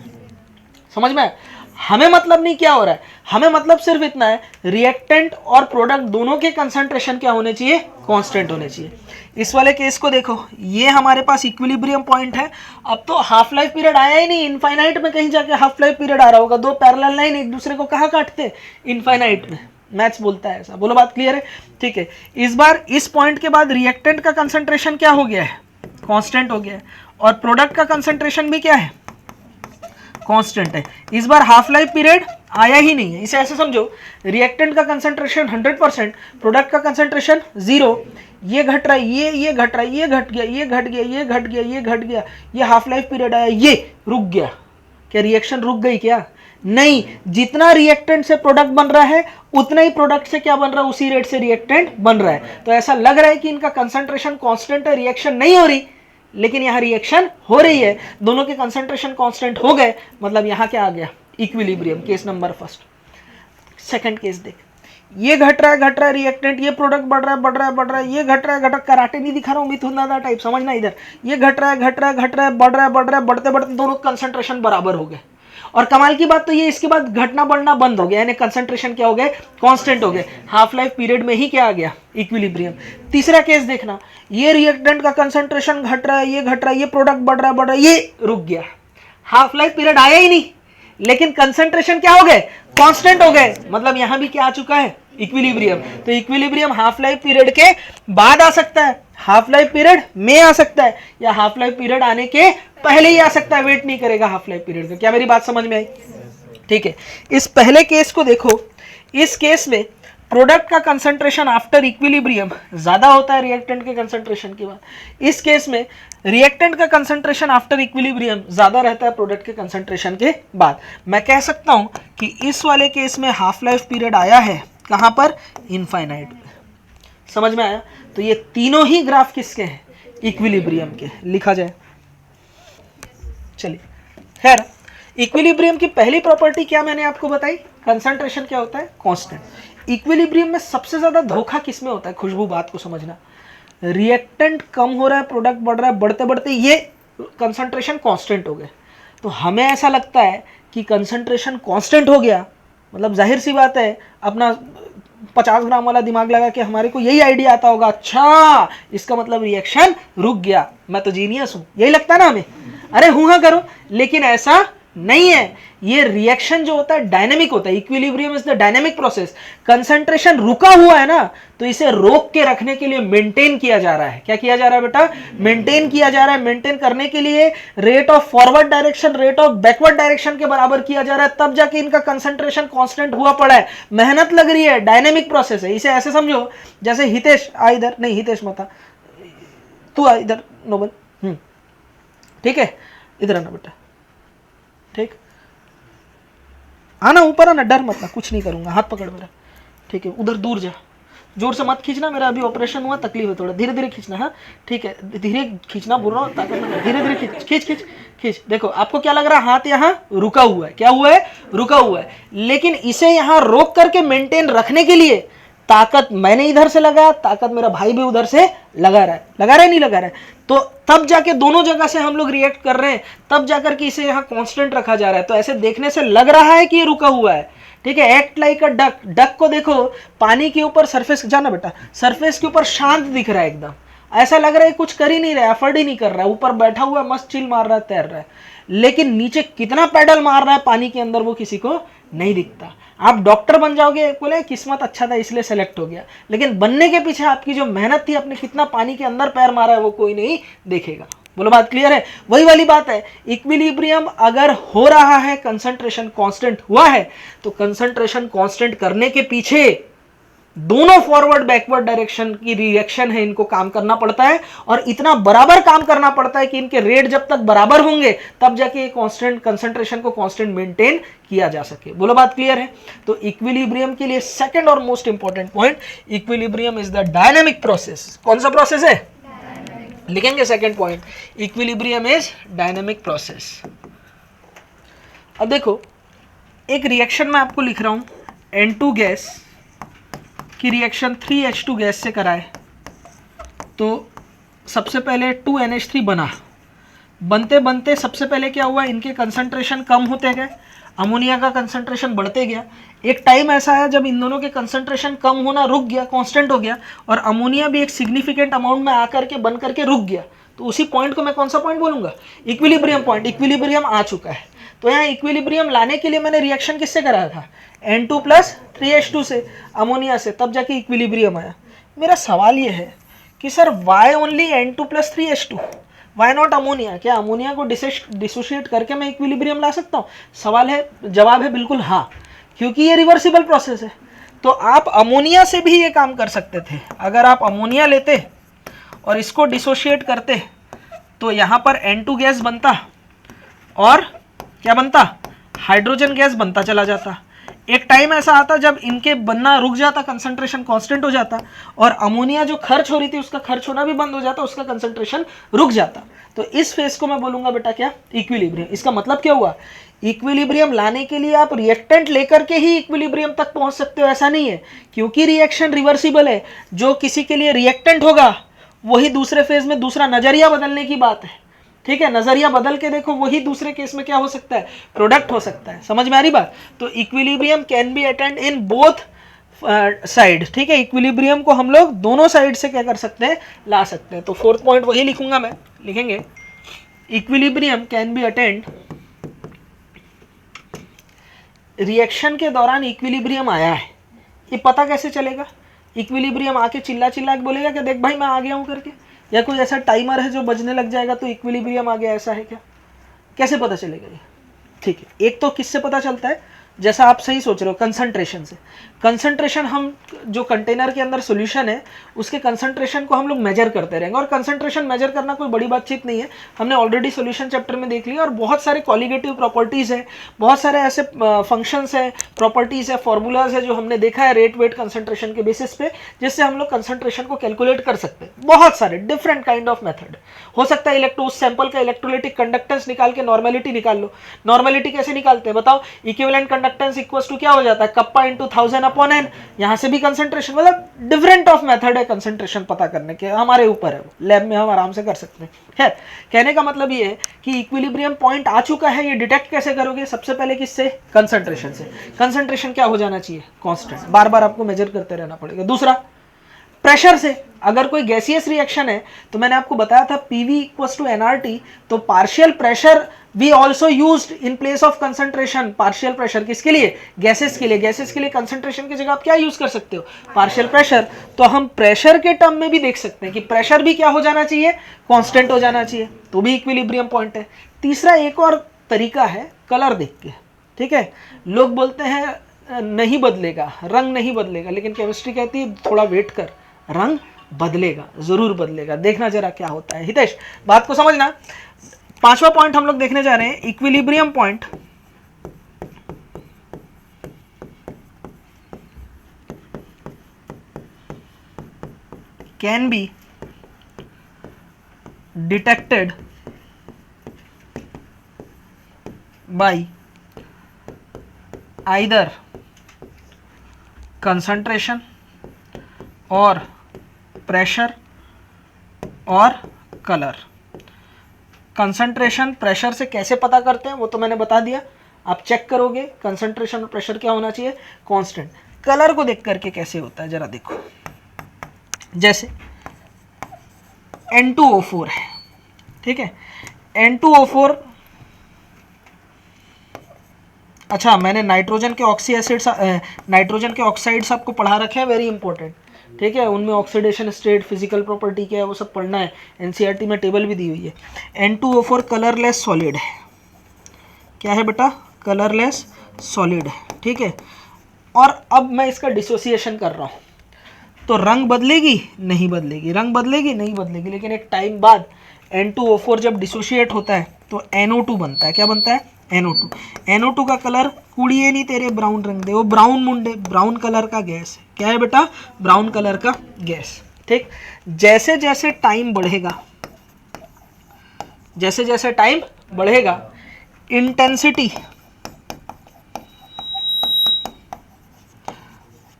समझ में? हमें मतलब नहीं क्या हो रहा है, हमें मतलब सिर्फ इतना है, रिएक्टेंट और प्रोडक्ट दोनों के कंसंट्रेशन क्या होने चाहिए, कांस्टेंट होने चाहिए। इस वाले केस को देखो, ये हमारे पास इक्विलिब्रियम पॉइंट है। अब तो हाफ लाइफ पीरियड आया ही नहीं, इनफाइनाइट में कहीं जाके हाफ लाइफ पीरियड आ रहा होगा। दो पैरेलल लाइन एक दूसरे को कहाँ काटते, इनफाइनाइट में। मैथ्स बोलता है ऐसा, बोलो बात क्लियर है। ठीक है, इस बार इस पॉइंट के बाद रिएक्टेंट का कंसंट्रेशन क्या हो गया है, कांस्टेंट हो गया है, और प्रोडक्ट का कंसंट्रेशन भी क्या है, कांस्टेंट है। इस बार हाफ लाइफ पीरियड आया ही नहीं है। इसे ऐसे समझो, रिएक्टेंट का कंसंट्रेशन 100%, प्रोडक्ट का कंसंट्रेशन 0, ये घट रहा है, ये घट रहा है, ये घट गया, ये घट गया, ये घट गया, ये घट गया, ये हाफ लाइफ पीरियड आया, ये रुक गया। क्या रिएक्शन रुक गई क्या? नहीं, जितना रिएक्टेंट से प्रोडक्ट बन रहा है उतना ही प्रोडक्ट से क्या बन रहा है, उसी रेट से रिएक्टेंट बन रहा है। तो ऐसा लग रहा है कि इनका कंसंट्रेशन कांस्टेंट है, रिएक्शन नहीं हो रही, लेकिन यहाँ रिएक्शन हो रही है। दोनों के कंसंट्रेशन कांस्टेंट हो गए, मतलब यहाँ क्या आ गया, equilibrium. Case number first. Second case देख, ये घट रहा है रिएक्टेंट, ये प्रोडक्ट बढ़ रहा है, ये घट रहा है, कराटे नहीं दिखा रहा हूँ, मिथुन दादा टाइप, समझना इधर। ये घट रहा है, बढ़ रहा है, बढ़ते बढ़ते दोनों कंसंट्रेशन बराबर हो गए। और कमाल की बात तो ये, इसके बाद घटना बढ़ना बंद हो गया, यानी कंसंट्रेशन क्या हो गए, कांस्टेंट हो गए। हाफ लाइफ पीरियड में ही क्या आ गया, इक्विलिब्रियम। तीसरा केस देखना, ये रिएक्टेंट का कंसंट्रेशन घट रहा है, ये घट रहा है, ये प्रोडक्ट बढ़ रहा है, ये रुक गया, हाफ लाइफ पीरियड आया ही नहीं, लेकिन कंसंट्रेशन क्या हो गए, कांस्टेंट हो गए। मतलब यहां भी क्या आ चुका है, इक्विलिब्रियम। तो इक्विलिब्रियम हाफ लाइफ पीरियड के बाद आ सकता है, हाफ लाइफ पीरियड में आ सकता है, या हाफ लाइफ पीरियड आने के पहले ही आ सकता है, वेट नहीं करेगा हाफ लाइफ पीरियड का। क्या मेरी बात समझ में आई? ठीक है, इस पहले केस को देखो, इस केस में प्रोडक्ट का कंसंट्रेशन आफ्टर इक्विलिब्रियम ज्यादा होता है रिएक्टेंट के कंसंट्रेशन के बाद। इस केस में रिएक्टेंट का कंसंट्रेशन आफ्टर इक्विलिब्रियम ज्यादा रहता है प्रोडक्ट के कंसंट्रेशन के बाद। मैं कह सकता हूं कि इस वाले केस में हाफ लाइफ पीरियड आया है कहां पर, इनफाइनाइट। समझ में आया? तो ये तीनों ही ग्राफ किसके हैं, इक्विलिब्रियम के। लिखा जाए, चलिए। खैर, इक्विलिब्रियम की पहली प्रॉपर्टी क्या मैंने आपको बताई, कंसंट्रेशन क्या होता है, कांस्टेंट। इक्विलिब्रियम में सबसे ज्यादा धोखा किसमें होता है, खुशबू बात को समझना, रिएक्टेंट कम हो रहा है, प्रोडक्ट बढ़ रहा है, बढ़ते बढ़ते ये कंसंट्रेशन कांस्टेंट हो गए। तो हमें ऐसा लगता है कि कंसंट्रेशन कांस्टेंट हो गया, मतलब जाहिर सी बात है, अपना 50 ग्राम वाला दिमाग लगा के हमारे को यही आइडिया आता होगा, अच्छा इसका मतलब रिएक्शन रुक गया, मैं तो जीनियस हूं, यही लगता है ना हमें, अरे हूं हाँ करो। लेकिन ऐसा नहीं है, ये रिएक्शन जो होता है डायनेमिक होता है। Equilibrium is the dynamic process. Concentration रुका हुआ है ना, तो इसे रोक के रखने के लिए मेंटेन किया जा रहा है। क्या किया जा रहा है बेटा, मेंटेन किया जा रहा है। मेंटेन करने के लिए rate of forward direction rate of backward direction के बराबर किया जा रहा है, तब जाके इनका कंसंट्रेशन कांस्टेंट हुआ पड़ा है। मेहनत लग रही है, डायनेमिक प्रोसेस है। इसे ऐसे समझो जैसे हितेश आ इधर, नहीं हितेश मत आ, तू आ इधर नोबल, ठीक है, इधर आना बेटा, ठीक, आना ऊपर आना, डर मत ना, कुछ नहीं करूंगा, हाथ पकड़ मेरा, ठीक है, उधर दूर जा, जोर से मत खींचना, मेरा अभी ऑपरेशन हुआ, तकलीफ है थोड़ा, धीरे धीरे खींचना, हाँ ठीक है, धीरे खींचना बोल रहा हूँ, ताकत ना, धीरे धीरे खींच खींच खींच खींच। देखो आपको क्या लग रहा है, हाथ यहाँ रुका हुआ है, क्या हुआ है, रुका हुआ है, लेकिन इसे यहाँ रोक करके मेंटेन रखने के लिए ताकत मैंने इधर से लगाया, ताकत मेरा भाई भी उधर से लगा रहा है, लगा रहा है नहीं लगा रहा है, तो तब जाके दोनों जगह से हम लोग रिएक्ट कर रहे हैं, तब जाकर के इसे यहाँ कांस्टेंट रखा जा रहा है। तो ऐसे देखने से लग रहा है कि ये रुका हुआ है, ठीक है। Act like a duck, duck को देखो पानी के ऊपर, सरफेस जाना बेटा, सरफेस के ऊपर शांत दिख रहा है एकदम, ऐसा लग रहा है कुछ कर ही नहीं रहा है, एफर्ट ही नहीं कर रहा है, ऊपर बैठा हुआ है, मस्त चिल मार रहा है, तैर रहा है, लेकिन नीचे कितना पैडल मार रहा है पानी के अंदर वो किसी को नहीं दिखता। आप डॉक्टर बन जाओगे, बोले किस्मत अच्छा था इसलिए सेलेक्ट हो गया, लेकिन बनने के पीछे आपकी जो मेहनत थी, आपने कितना पानी के अंदर पैर मारा है, वो कोई नहीं देखेगा। बोलो बात क्लियर है? वही वाली बात है, इक्विलिब्रियम अगर हो रहा है, कंसंट्रेशन कांस्टेंट हुआ है, तो कंसंट्रेशन कांस्टेंट करने के पीछे दोनों फॉरवर्ड बैकवर्ड डायरेक्शन की रिएक्शन है, इनको काम करना पड़ता है, और इतना बराबर काम करना पड़ता है कि इनके रेट जब तक बराबर होंगे तब जाके कांस्टेंट कंसंट्रेशन को कांस्टेंट मेंटेन किया जा सके। बोलो बात क्लियर है? तो इक्विलिब्रियम के लिए सेकंड और most important point, equilibrium is the dynamic process. कौन सा प्रोसेस है, लिखेंगे second point, equilibrium is dynamic process. अब देखो एक रिएक्शन में आपको लिख रहा हूं, N2 गैस की रिएक्शन 3H2 गैस से कराए, तो सबसे पहले 2NH3 बना, बनते बनते सबसे पहले क्या हुआ, इनके कंसंट्रेशन कम होते गए, अमोनिया का कंसंट्रेशन बढ़ते गया। एक टाइम ऐसा आया जब इन दोनों के कंसंट्रेशन कम होना रुक गया, कांस्टेंट हो गया, और अमोनिया भी एक सिग्निफिकेंट अमाउंट में आकर के बन करके रुक गया। तो उसी पॉइंट को मैं कौन सा पॉइंट बोलूंगा, इक्विलिब्रियम पॉइंट। इक्विलिब्रियम आ चुका है, तो यहाँ इक्विलिब्रियम लाने के लिए मैंने रिएक्शन किससे कराया था, N2 + 3H2 से, अमोनिया से, तब जाके इक्विलिब्रियम आया। मेरा सवाल ये है कि sir why only N2 + 3H2, why not ammonia? क्या अमोनिया को डिसोशिएट करके मैं इक्विलिब्रियम ला सकता हूँ? सवाल है, जवाब है बिल्कुल हाँ, क्योंकि ये रिवर्सिबल प्रोसेस है। तो आप अमोनिया से भी ये काम कर सकते थे। अगर आप अमोनिया लेते और इसको डिसोशिएट करते तो यहाँ पर N2 गैस बनता और क्या बनता, हाइड्रोजन गैस बनता चला जाता। एक टाइम ऐसा आता जब इनके बनना रुक जाता, कंसंट्रेशन कांस्टेंट हो जाता, और अमोनिया जो खर्च हो रही थी उसका खर्च होना भी बंद हो जाता, उसका कंसंट्रेशन रुक जाता। तो इस फेज को मैं बोलूंगा बेटा क्या, इक्विलिब्रियम। इसका मतलब क्या हुआ, इक्विलिब्रियम लाने के लिए आप रिएक्टेंट लेकर के ही इक्विलिब्रियम तक पहुंच सकते हो, ऐसा नहीं है, क्योंकि रिएक्शन रिवर्सिबल है। जो किसी के लिए रिएक्टेंट होगा वही दूसरे फेज में दूसरा नजरिया बदलने की बात है। ठीक है, नजरिया बदल के देखो, वही दूसरे केस में क्या हो सकता है, प्रोडक्ट हो सकता है। समझ में आ रही बात? तो equilibrium can be attend in both side. ठीक है, इक्विलिब्रियम को हम लोग दोनों साइड से क्या कर सकते हैं, ला सकते हैं। तो फोर्थ पॉइंट वही लिखूंगा मैं, लिखेंगे equilibrium can be attend, reaction के दौरान इक्विलिब्रियम आया है, ये पता कैसे चलेगा? इक्विलिब्रियम आके चिल्ला चिल्ला के बोलेगा कि देख भाई मैं आ गया हूं करके, या कोई ऐसा टाइमर है जो बजने लग जाएगा तो इक्विलिब्रियम आ गया, ऐसा है क्या? कैसे पता चलेगा ये? ठीक है, एक तो किससे पता चलता है, जैसा आप सही सोच रहे हो, कंसंट्रेशन से। कंसंट्रेशन, हम जो कंटेनर के अंदर सॉल्यूशन है उसके कंसंट्रेशन को हम लोग मेजर करते रहेंगे, और कंसंट्रेशन मेजर करना कोई बड़ी बातचीत नहीं है, हमने ऑलरेडी सॉल्यूशन चैप्टर में देख लिया। और बहुत सारे क्वालिटेटिव प्रॉपर्टीज है, बहुत सारे ऐसे फंक्शंस है, प्रॉपर्टीज है, फॉर्मूलाज है जो हमने देखा है रेट वेट कंसंट्रेशन के बेसिस पे, जिससे हम लोग कंसंट्रेशन को कैलकुलेट कर सकते हैं। बहुत सारे डिफरेंट काइंड ऑफ मेथड हो सकता है। उस सैंपल का इलेक्ट्रोलाइटिक कंडक्टेंस निकाल के नॉर्मेलिटी निकाल लो। नॉर्मेलिटी कैसे निकालते हैं बताओ? इक्विवेलेंट कंडक्टेंस इक्वल्स टू क्या हो जाता है, कप्पा इंटू 1000/n। यहां से भी कंसंट्रेशन, मतलब डिफरेंट ऑफ मेथड है कंसंट्रेशन पता करने के, हमारे ऊपर है, लैब में हम आराम से कर सकते हैं। खैर, कहने का मतलब ये है कि इक्विलिब्रियम पॉइंट आ चुका है, ये डिटेक्ट कैसे करोगे? सबसे पहले किससे? कंसंट्रेशन से। कंसंट्रेशन क्या हो जाना चाहिए? कांस्टेंट। बार बार आपको मेजर करते रहना पड़ेगा। दूसरा, प्रेशर से। अगर कोई गैसियस रिएक्शन है तो मैंने आपको बताया था PV इक्वल्स टू nRT, तो partial pressure we also used in place of concentration. Partial pressure किसके लिए? गैसेस के लिए। गैसेस के लिए कंसंट्रेशन की जगह आप क्या यूज कर सकते हो? Partial pressure. तो हम प्रेशर के टर्म में भी देख सकते हैं कि प्रेशर भी क्या हो जाना चाहिए? कांस्टेंट हो जाना चाहिए, तो भी इक्विलिब्रियम पॉइंट है। तीसरा एक और तरीका है, कलर देख के। ठीक है, लोग बोलते हैं नहीं बदलेगा, रंग नहीं बदलेगा, लेकिन केमिस्ट्री कहती है थोड़ा वेट कर, रंग बदलेगा, जरूर बदलेगा, देखना जरा क्या होता है। हितेश, बात को समझना। पांचवा पॉइंट हम लोग देखने जा रहे हैं, equilibrium point can be detected by either concentration और प्रेशर और कलर। कंसंट्रेशन प्रेशर से कैसे पता करते हैं वो तो मैंने बता दिया, आप चेक करोगे कंसंट्रेशन और प्रेशर क्या होना चाहिए? कांस्टेंट। कलर को देख करके कैसे होता है जरा देखो, जैसे N2O4 है, ठीक है, N2O4, अच्छा मैंने नाइट्रोजन के ऑक्सी एसिड्स, नाइट्रोजन के ऑक्साइड्स आपको पढ़ा रखे हैं, वेरी इंपॉर्टेंट। ठीक है, उनमें ऑक्सीडेशन स्टेट, फिजिकल प्रॉपर्टी क्या है वो सब पढ़ना है, एनसीईआरटी में टेबल भी दी हुई है। N2O4 कलरलेस सॉलिड है, क्या है बेटा? कलरलेस सॉलिड है, ठीक है। और अब मैं इसका डिसोसिएशन कर रहा हूँ, तो रंग बदलेगी? नहीं बदलेगी। रंग बदलेगी? नहीं बदलेगी। लेकिन एक टाइम बाद N2O4 जब डिसोशिएट होता है तो NO2 बनता है। क्या बनता है? NO2। NO2 का कलर कुड़िए नहीं तेरे ब्राउन रंग दे, वो ब्राउन मुंडे, ब्राउन कलर का गैस है। क्या है बेटा? ब्राउन कलर का गैस। ठीक, जैसे जैसे टाइम बढ़ेगा, जैसे जैसे टाइम बढ़ेगा, इंटेंसिटी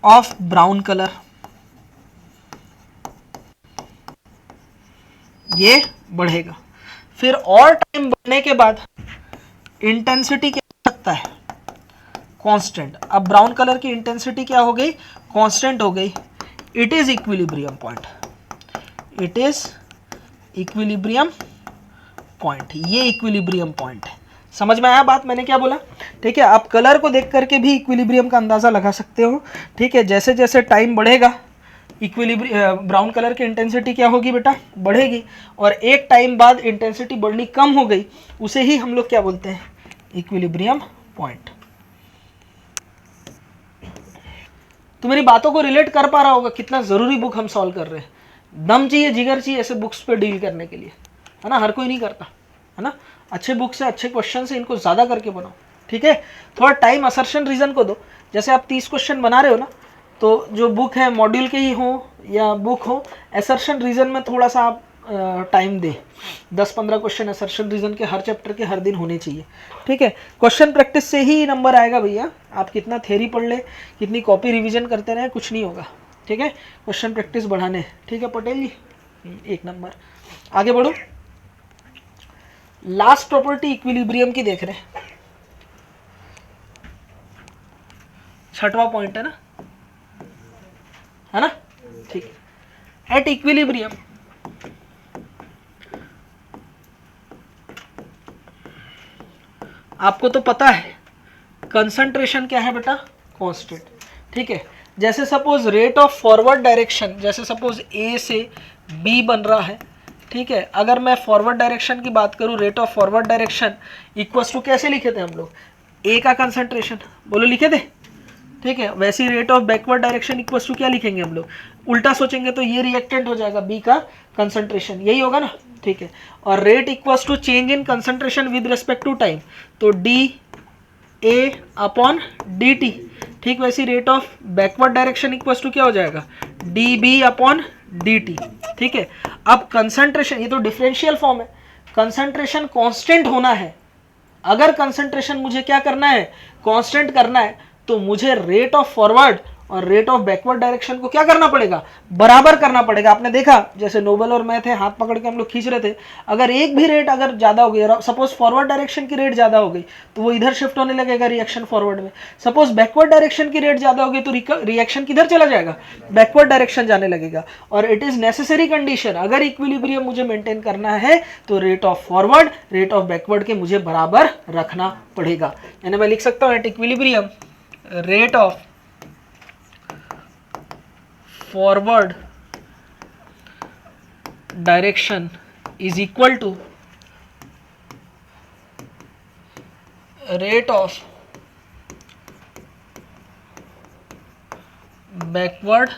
ऑफ ब्राउन कलर ये बढ़ेगा। फिर और टाइम बढ़ने के बाद इंटेंसिटी क्या हो सकता है? कांस्टेंट। अब ब्राउन कलर की इंटेंसिटी क्या हो गई? कांस्टेंट हो गई। It is equilibrium point, it is equilibrium point, ये इक्विलिब्रियम पॉइंट है। समझ में आया बात मैंने क्या बोला? ठीक है, आप कलर को देख करके भी इक्विलिब्रियम का अंदाजा लगा सकते हो। ठीक है, जैसे जैसे टाइम बढ़ेगा इक्विलिब्रियम, ब्राउन कलर की इंटेंसिटी क्या होगी बेटा? बढ़ेगी। और एक टाइम बाद इंटेंसिटी बढ़नी कम हो गई, उसे ही हम लोग क्या बोलते हैं? Equilibrium point. तो मेरी बातों को रिलेट कर पा रहा होगा कितना जरूरी बुक हम सॉल्व कर रहे हैं। दम चाहिए, जिगर चाहिए ऐसे बुक्स पे डील करने के लिए, है ना? हर कोई नहीं करता, है ना? अच्छे बुक से, अच्छे क्वेश्चन से इनको ज्यादा करके बनाओ। ठीक है, थोड़ा टाइम असर्शन रीजन को दो। जैसे आप 30 क्वेश्चन बना रहे हो ना, तो जो बुक है मॉड्यूल के ही हो या बुक हो, असर्शन रीजन में थोड़ा सा आप टाइम दे। 10-15 क्वेश्चन असर्शन रीजन के हर चैप्टर के हर दिन होने चाहिए। ठीक है, क्वेश्चन प्रैक्टिस से ही नंबर आएगा भैया। आप कितना थ्योरी पढ़ ले, कितनी कॉपी रिवीजन करते रहे, कुछ नहीं होगा। ठीक है, क्वेश्चन प्रैक्टिस बढ़ाने। ठीक है पटेल जी, 1 नंबर। आगे बढ़ो। लास्ट प्रॉपर्टी इक्विलिब्रियम की देख रहे हैं, छठवां पॉइंट है ना, ठीक है। एट इक्विलिब्रियम आपको तो पता है कंसंट्रेशन क्या है बेटा, कांस्टेंट, ठीक है। जैसे suppose rate of forward direction, जैसे सपोज ए से बी बन रहा है, ठीक है। अगर मैं फॉरवर्ड डायरेक्शन की बात करूं, rate of forward direction equals to कैसे लिखे थे हम लोग, ए का कंसंट्रेशन, बोलो लिखे थे, ठीक है। वैसे ही rate of backward direction equals to क्या लिखेंगे हम लोग, उल्टा सोचेंगे तो ये रिएक्टेंट हो जाएगा बी का कंसंट्रेशन, यही होगा ना, ठीक है। और rate equals to change in concentration with respect to time, तो D A upon D T, ठीक। वैसे rate of backward direction equals to क्या हो जाएगा, D B upon D T, ठीक है। अब कंसंट्रेशन, ये तो डिफरेंशियल फॉर्म है, कंसंट्रेशन कांस्टेंट होना है। अगर कंसंट्रेशन मुझे क्या करना है, कांस्टेंट करना है, तो मुझे रेट ऑफ फॉरवर्ड और रेट ऑफ बैकवर्ड डायरेक्शन को क्या करना पड़ेगा, बराबर करना पड़ेगा। आपने देखा जैसे नोबल और मैं थे, हाथ पकड़ के हम लोग खींच रहे थे, अगर एक भी रेट अगर ज्यादा हो गई, सपोज फॉरवर्ड डायरेक्शन की रेट ज्यादा हो गई तो वो इधर शिफ्ट होने लगेगा रिएक्शन फॉरवर्ड में। सपोज बैकवर्ड डायरेक्शन की रेट ज्यादा हो गई तो रिएक्शन किधर चला जाएगा, बैकवर्ड डायरेक्शन जाने लगेगा। और इट इज नेसेसरी कंडीशन, अगर इक्विलिब्रियम मुझे मेंटेन करना है तो rate of forward rate of backward के मुझे बराबर रखना पड़ेगा। यानी मैं लिख सकता हूं at equilibrium rate of forward direction is equal to rate of backward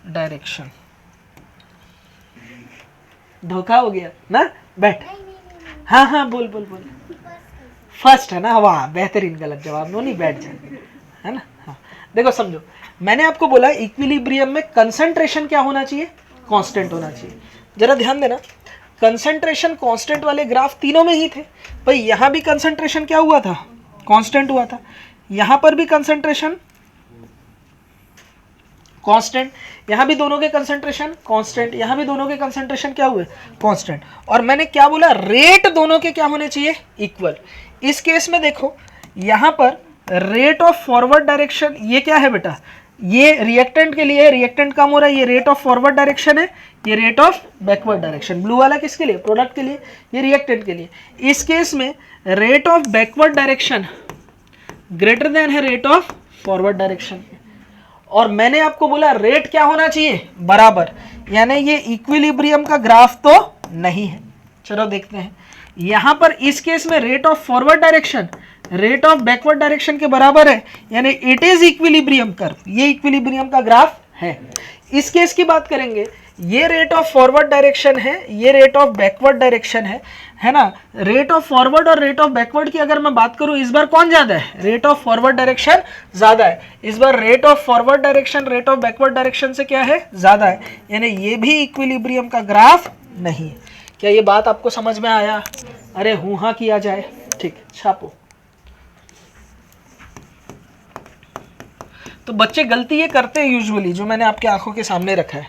direction. धोखा हो गया ना, बैठ, हाँ हाँ बोल बोल बोल, फर्स्ट है ना, वाह बेहतरीन, गलत जवाब, नो नहीं, बैठ जाए, है ना। हाँ देखो समझो, मैंने आपको बोला इक्विलिब्रियम में कंसंट्रेशन क्या होना चाहिए, कांस्टेंट होना चाहिए। जरा ध्यान देना, कंसंट्रेशन कांस्टेंट वाले ग्राफ तीनों में ही थे भाई। यहां भी कंसंट्रेशन क्या हुआ था, कांस्टेंट हुआ था, यहां पर भी कंसंट्रेशन कांस्टेंट, यहां भी दोनों के कंसंट्रेशन कांस्टेंट, यहां भी दोनों के कंसंट्रेशन क्या हुए, कांस्टेंट। और मैंने क्या बोला, रेट दोनों के क्या होने चाहिए, इक्वल। इस केस में देखो यहां पर रेट ऑफ फॉरवर्ड डायरेक्शन, ये क्या है बेटा, ये रिएक्टेंट के लिए, रिएक्टेंट कम हो रहा है, ये रेट ऑफ फॉरवर्ड डायरेक्शन है, ये rate of backward direction. Blue वाला किसके लिए, प्रोडक्ट के लिए, ये रिएक्टेंट के लिए। इस केस में rate of backward direction greater than है रेट ऑफ फॉरवर्ड डायरेक्शन। और मैंने आपको बोला रेट क्या होना चाहिए, बराबर, यानी ये इक्विलिब्रियम का ग्राफ तो नहीं है। चलो देखते हैं, यहां पर इस केस में rate of forward direction rate of backward direction के बराबर है, यानी इट इज इक्विलिब्रियम कर्व, ये इक्विलिब्रियम का ग्राफ है। इस केस की बात करेंगे, ये रेट ऑफ फॉरवर्ड डायरेक्शन है, ये रेट ऑफ बैकवर्ड डायरेक्शन है ना। रेट ऑफ फॉरवर्ड और रेट ऑफ बैकवर्ड की अगर मैं बात करूं, इस बार कौन ज्यादा है, रेट ऑफ फॉरवर्ड डायरेक्शन ज्यादा है। इस बार rate of forward direction rate of backward direction से क्या है, ज्यादा है, यानी ये भी इक्विलिब्रियम का ग्राफ नहीं है। क्या ये बात आपको समझ में आया, अरे हूं हाँ किया जाए, ठीक, छापो। तो बच्चे गलती ये करते हैं यूजुअली, जो मैंने आपके आंखों के सामने रखा है,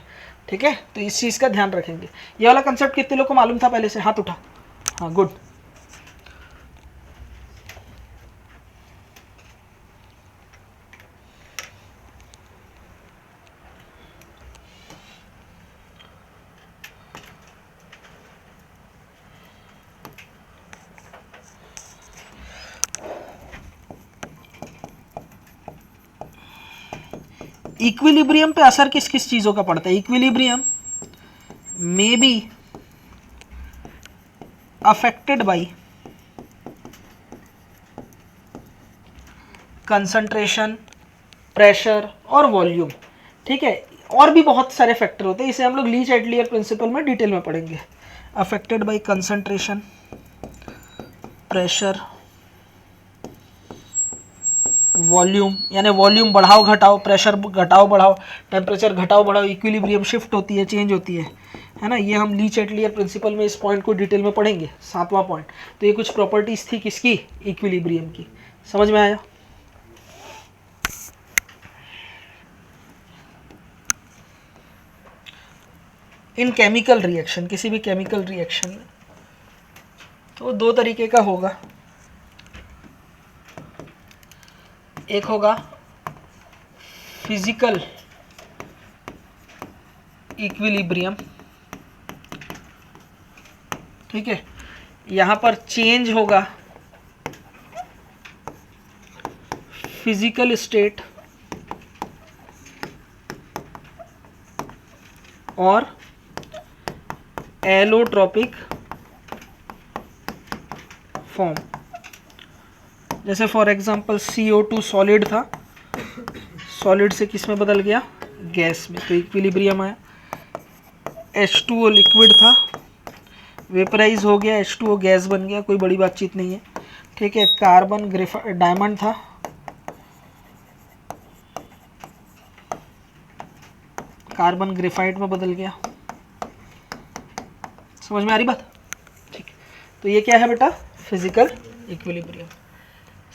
ठीक है। तो इस चीज का ध्यान रखेंगे। ये वाला कंसेप्ट कितने लोग को मालूम था पहले से, हाथ उठा, हाँ गुड। इक्विलिब्रियम पे असर किस किस चीजों का पड़ता है, equilibrium may be affected by concentration, pressure और वॉल्यूम, ठीक है। और भी बहुत सारे फैक्टर होते हैं, इसे हम लोग लीच एटलियर प्रिंसिपल में डिटेल में पढ़ेंगे। Affected by concentration, pressure, volume, यानी वॉल्यूम बढ़ाओ घटाओ, प्रेशर घटाओ बढ़ाओ, टेम्परेचर घटाओ बढ़ाओ, इक्विलिब्रियम शिफ्ट होती है, चेंज होती है ना। ये हम लीच एटलियर प्रिंसिपल में इस पॉइंट को डिटेल में पढ़ेंगे, 7वां पॉइंट। तो ये कुछ प्रॉपर्टीज थी किसकी, इक्विलिब्रियम की, समझ में आया। इन केमिकल रिएक्शन, किसी भी केमिकल रिएक्शन में तो दो तरीके का होगा, एक होगा फिजिकल इक्विलिब्रियम, ठीक है, यहाँ पर चेंज होगा फिजिकल स्टेट और एलोट्रोपिक फॉर्म। जैसे फॉर एग्जांपल CO2 सॉलिड था, सॉलिड से किस में बदल गया, गैस में, तो इक्विलिब्रियम आया। H2O लिक्विड था, वेपराइज हो गया, H2O गैस बन गया, कोई बड़ी बातचीत नहीं है, ठीक है। कार्बन डायमंड था, कार्बन ग्रेफाइट में बदल गया। समझ में आ रही बात, ठीक। तो ये क्या है बेटा, physical equilibrium.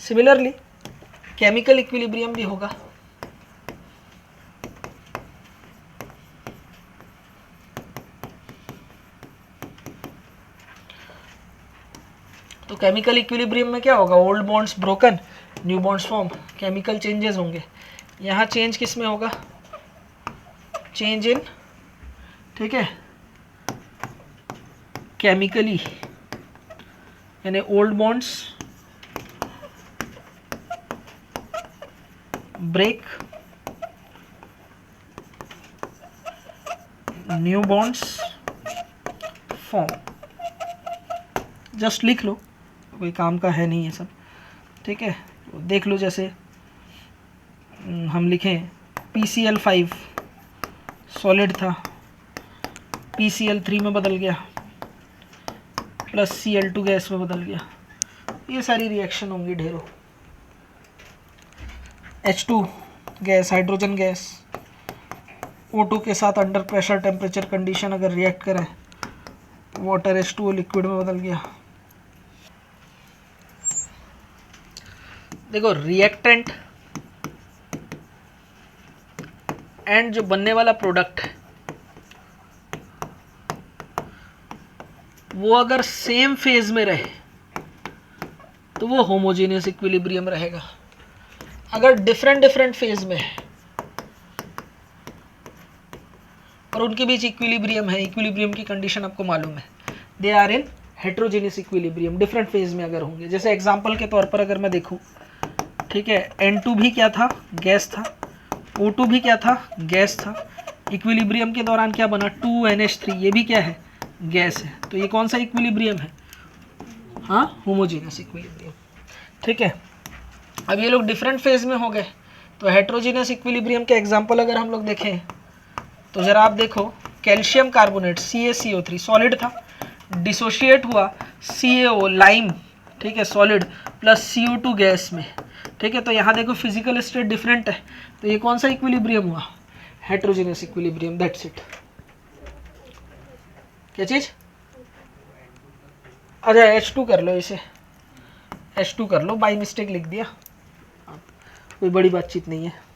Similarly chemical equilibrium भी होगा। तो केमिकल इक्विलिब्रियम में क्या होगा, old bonds broken, new bonds form, chemical changes होंगे। यहाँ चेंज किस में होगा, चेंज इन, ठीक है, केमिकली, यानी old bonds break, new bonds form. Just लिख लो, कोई काम का है नहीं ये सब, ठीक है। देख लो, जैसे हम लिखें PCl5 सॉलिड था, PCl3 में बदल गया, प्लस Cl2 गैस में बदल गया। ये सारी रिएक्शन होंगी ढेरों। H2 gas, hydrogen gas, O2 के साथ अंडर प्रेशर टेम्परेचर कंडीशन अगर रिएक्ट करें, वाटर H2O लिक्विड में बदल गया। देखो रिएक्टेंट एंड जो बनने वाला प्रोडक्ट है वो अगर सेम फेज में रहे तो वो होमोजेनियस इक्विलिब्रियम रहेगा। अगर डिफरेंट फेज में है और उनके बीच इक्विलिब्रियम है, इक्विलिब्रियम की कंडीशन आपको मालूम है, they are in heterogeneous equilibrium, different phase में अगर होंगे। जैसे एग्जांपल के तौर पर अगर मैं देखूं, ठीक है, N2 भी क्या था, गैस था, O2 भी क्या था, गैस था, इक्विलिब्रियम के दौरान क्या बना, 2NH3, ये भी क्या है, गैस है। तो ये कौन सा इक्विलिब्रियम है, हाँ, होमोजेनियस इक्विलिब्रियम, ठीक है। अब ये लोग डिफरेंट फेज में हो गए, तो हेट्रोजेनियस इक्विलिब्रियम के एग्जांपल अगर हम लोग देखें तो जरा आप देखो, कैल्शियम कार्बोनेट CaCO3 सॉलिड था, डिसोशिएट हुआ CaO लाइम, ठीक है, सॉलिड, प्लस CO2 गैस में, ठीक है। तो यहाँ देखो फिजिकल स्टेट डिफरेंट है, तो ये कौन सा इक्विलिब्रियम हुआ, हेट्रोजेनियस इक्विलिब्रियम, दैट्स इट। क्या चीज, अच्छा H2 कर लो, इसे H2 कर लो, बाई मिस्टेक लिख दिया, कोई बड़ी बातचीत नहीं है।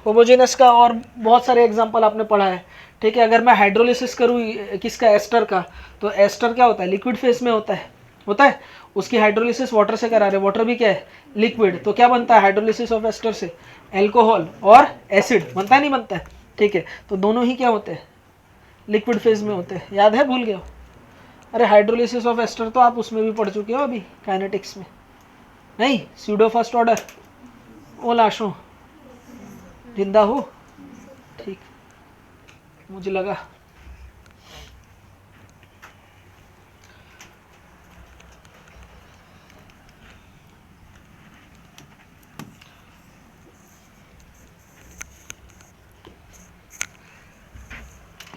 होमोजेनस का और बहुत सारे एग्जांपल आपने पढ़ा है, ठीक है। अगर मैं हाइड्रोलिसिस करूँ किसका, एस्टर का, तो एस्टर क्या होता है, लिक्विड फेस में होता है, उसकी हाइड्रोलिसिस वाटर से करा रहे, वाटर भी क्या है, लिक्विड, तो क्या बनता है हाइड्रोलिसिस ऑफ एस्टर से, एल्कोहल और एसिड, बनता है नहीं बनता है, ठीक है। तो दोनों ही क्या होते हैं, लिक्विड फेज में होते हैं, याद है, भूल गए हो, अरे हाइड्रोलिसिस ऑफ एस्टर तो आप उसमें भी पढ़ चुके हो अभी काइनेटिक्स में, नहीं, स्यूडो फर्स्ट ऑर्डर, ओ लाशों, जिंदा हो, ठीक, मुझे लगा।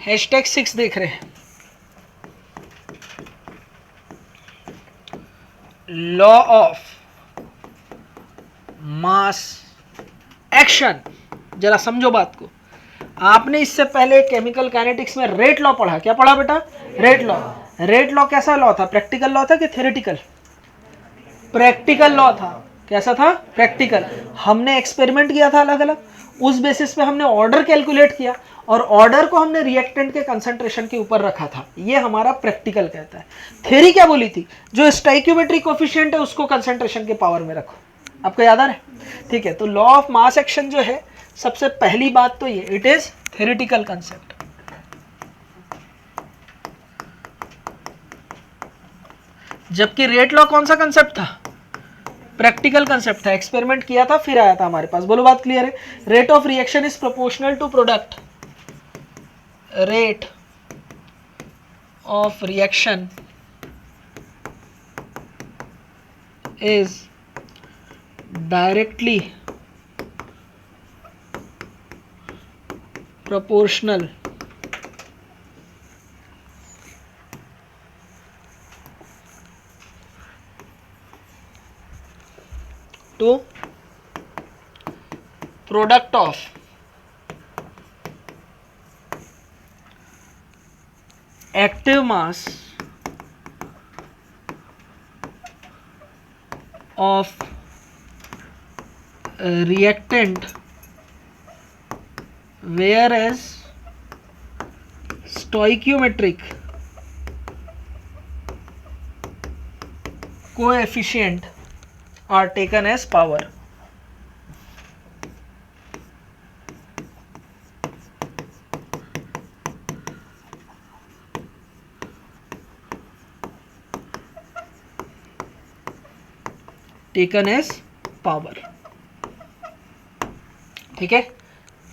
#6 देख रहे हैं, लॉ ऑफ मास एक्शन। जरा समझो बात को, आपने इससे पहले केमिकल काइनेटिक्स में रेट लॉ पढ़ा, क्या पढ़ा बेटा, रेट लॉ। रेट लॉ कैसा लॉ था, प्रैक्टिकल लॉ था कि थ्योरेटिकल, प्रैक्टिकल लॉ था, कैसा था, प्रैक्टिकल। हमने एक्सपेरिमेंट किया था अलग अलग, उस बेसिस पे हमने ऑर्डर कैलकुलेट किया और ऑर्डर को हमने रिएक्टेंट के कंसंट्रेशन के ऊपर रखा था। ये हमारा प्रैक्टिकल कहता है। थ्योरी क्या बोली थी, जो स्टोइकियोमेट्रिक कोएफिशिएंट है उसको कंसंट्रेशन के पावर में रखो, आपको याद आ रहा है? ठीक है, तो लॉ ऑफ मास एक्शन जो है, सबसे पहली बात तो ये इट इज थ्योरेटिकल कंसेप्ट। जबकि रेट लॉ कौन सा कंसेप्ट था, प्रैक्टिकल कंसेप्ट था, एक्सपेरिमेंट किया था फिर आया था हमारे पास। बोलो बात क्लियर है? Rate of reaction is proportional to product, rate of reaction is directly proportional to product of active mass of reactant, whereas stoichiometric coefficient are taken as power. Taken as power. ठीक है,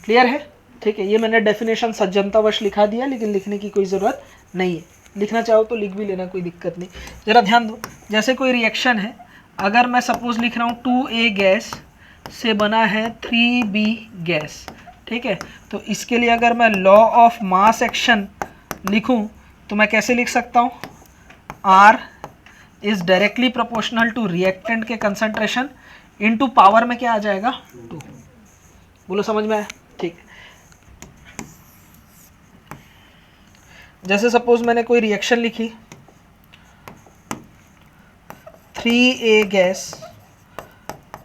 clear है? ठीक है, ये मैंने definition सज्जनतावश लिखा दिया, लेकिन लिखने की कोई ज़रूरत नहीं है। लिखना चाहो तो लिख भी लेना, कोई दिक्कत नहीं। ज़रा ध्यान दो, जैसे कोई रिएक्शन है, अगर मैं सपोज लिख रहा हूँ 2A गैस से बना है 3B गैस, ठीक है, तो इसके लिए अगर मैं लॉ ऑफ मास एक्शन लिखूँ तो मैं कैसे लिख सकता हूँ, R is directly proportional to reactant के कंसंट्रेशन इनटू पावर में क्या आ जाएगा, 2। बोलो समझ में आया? ठीक है, जैसे सपोज मैंने कोई रिएक्शन लिखी, 3A gas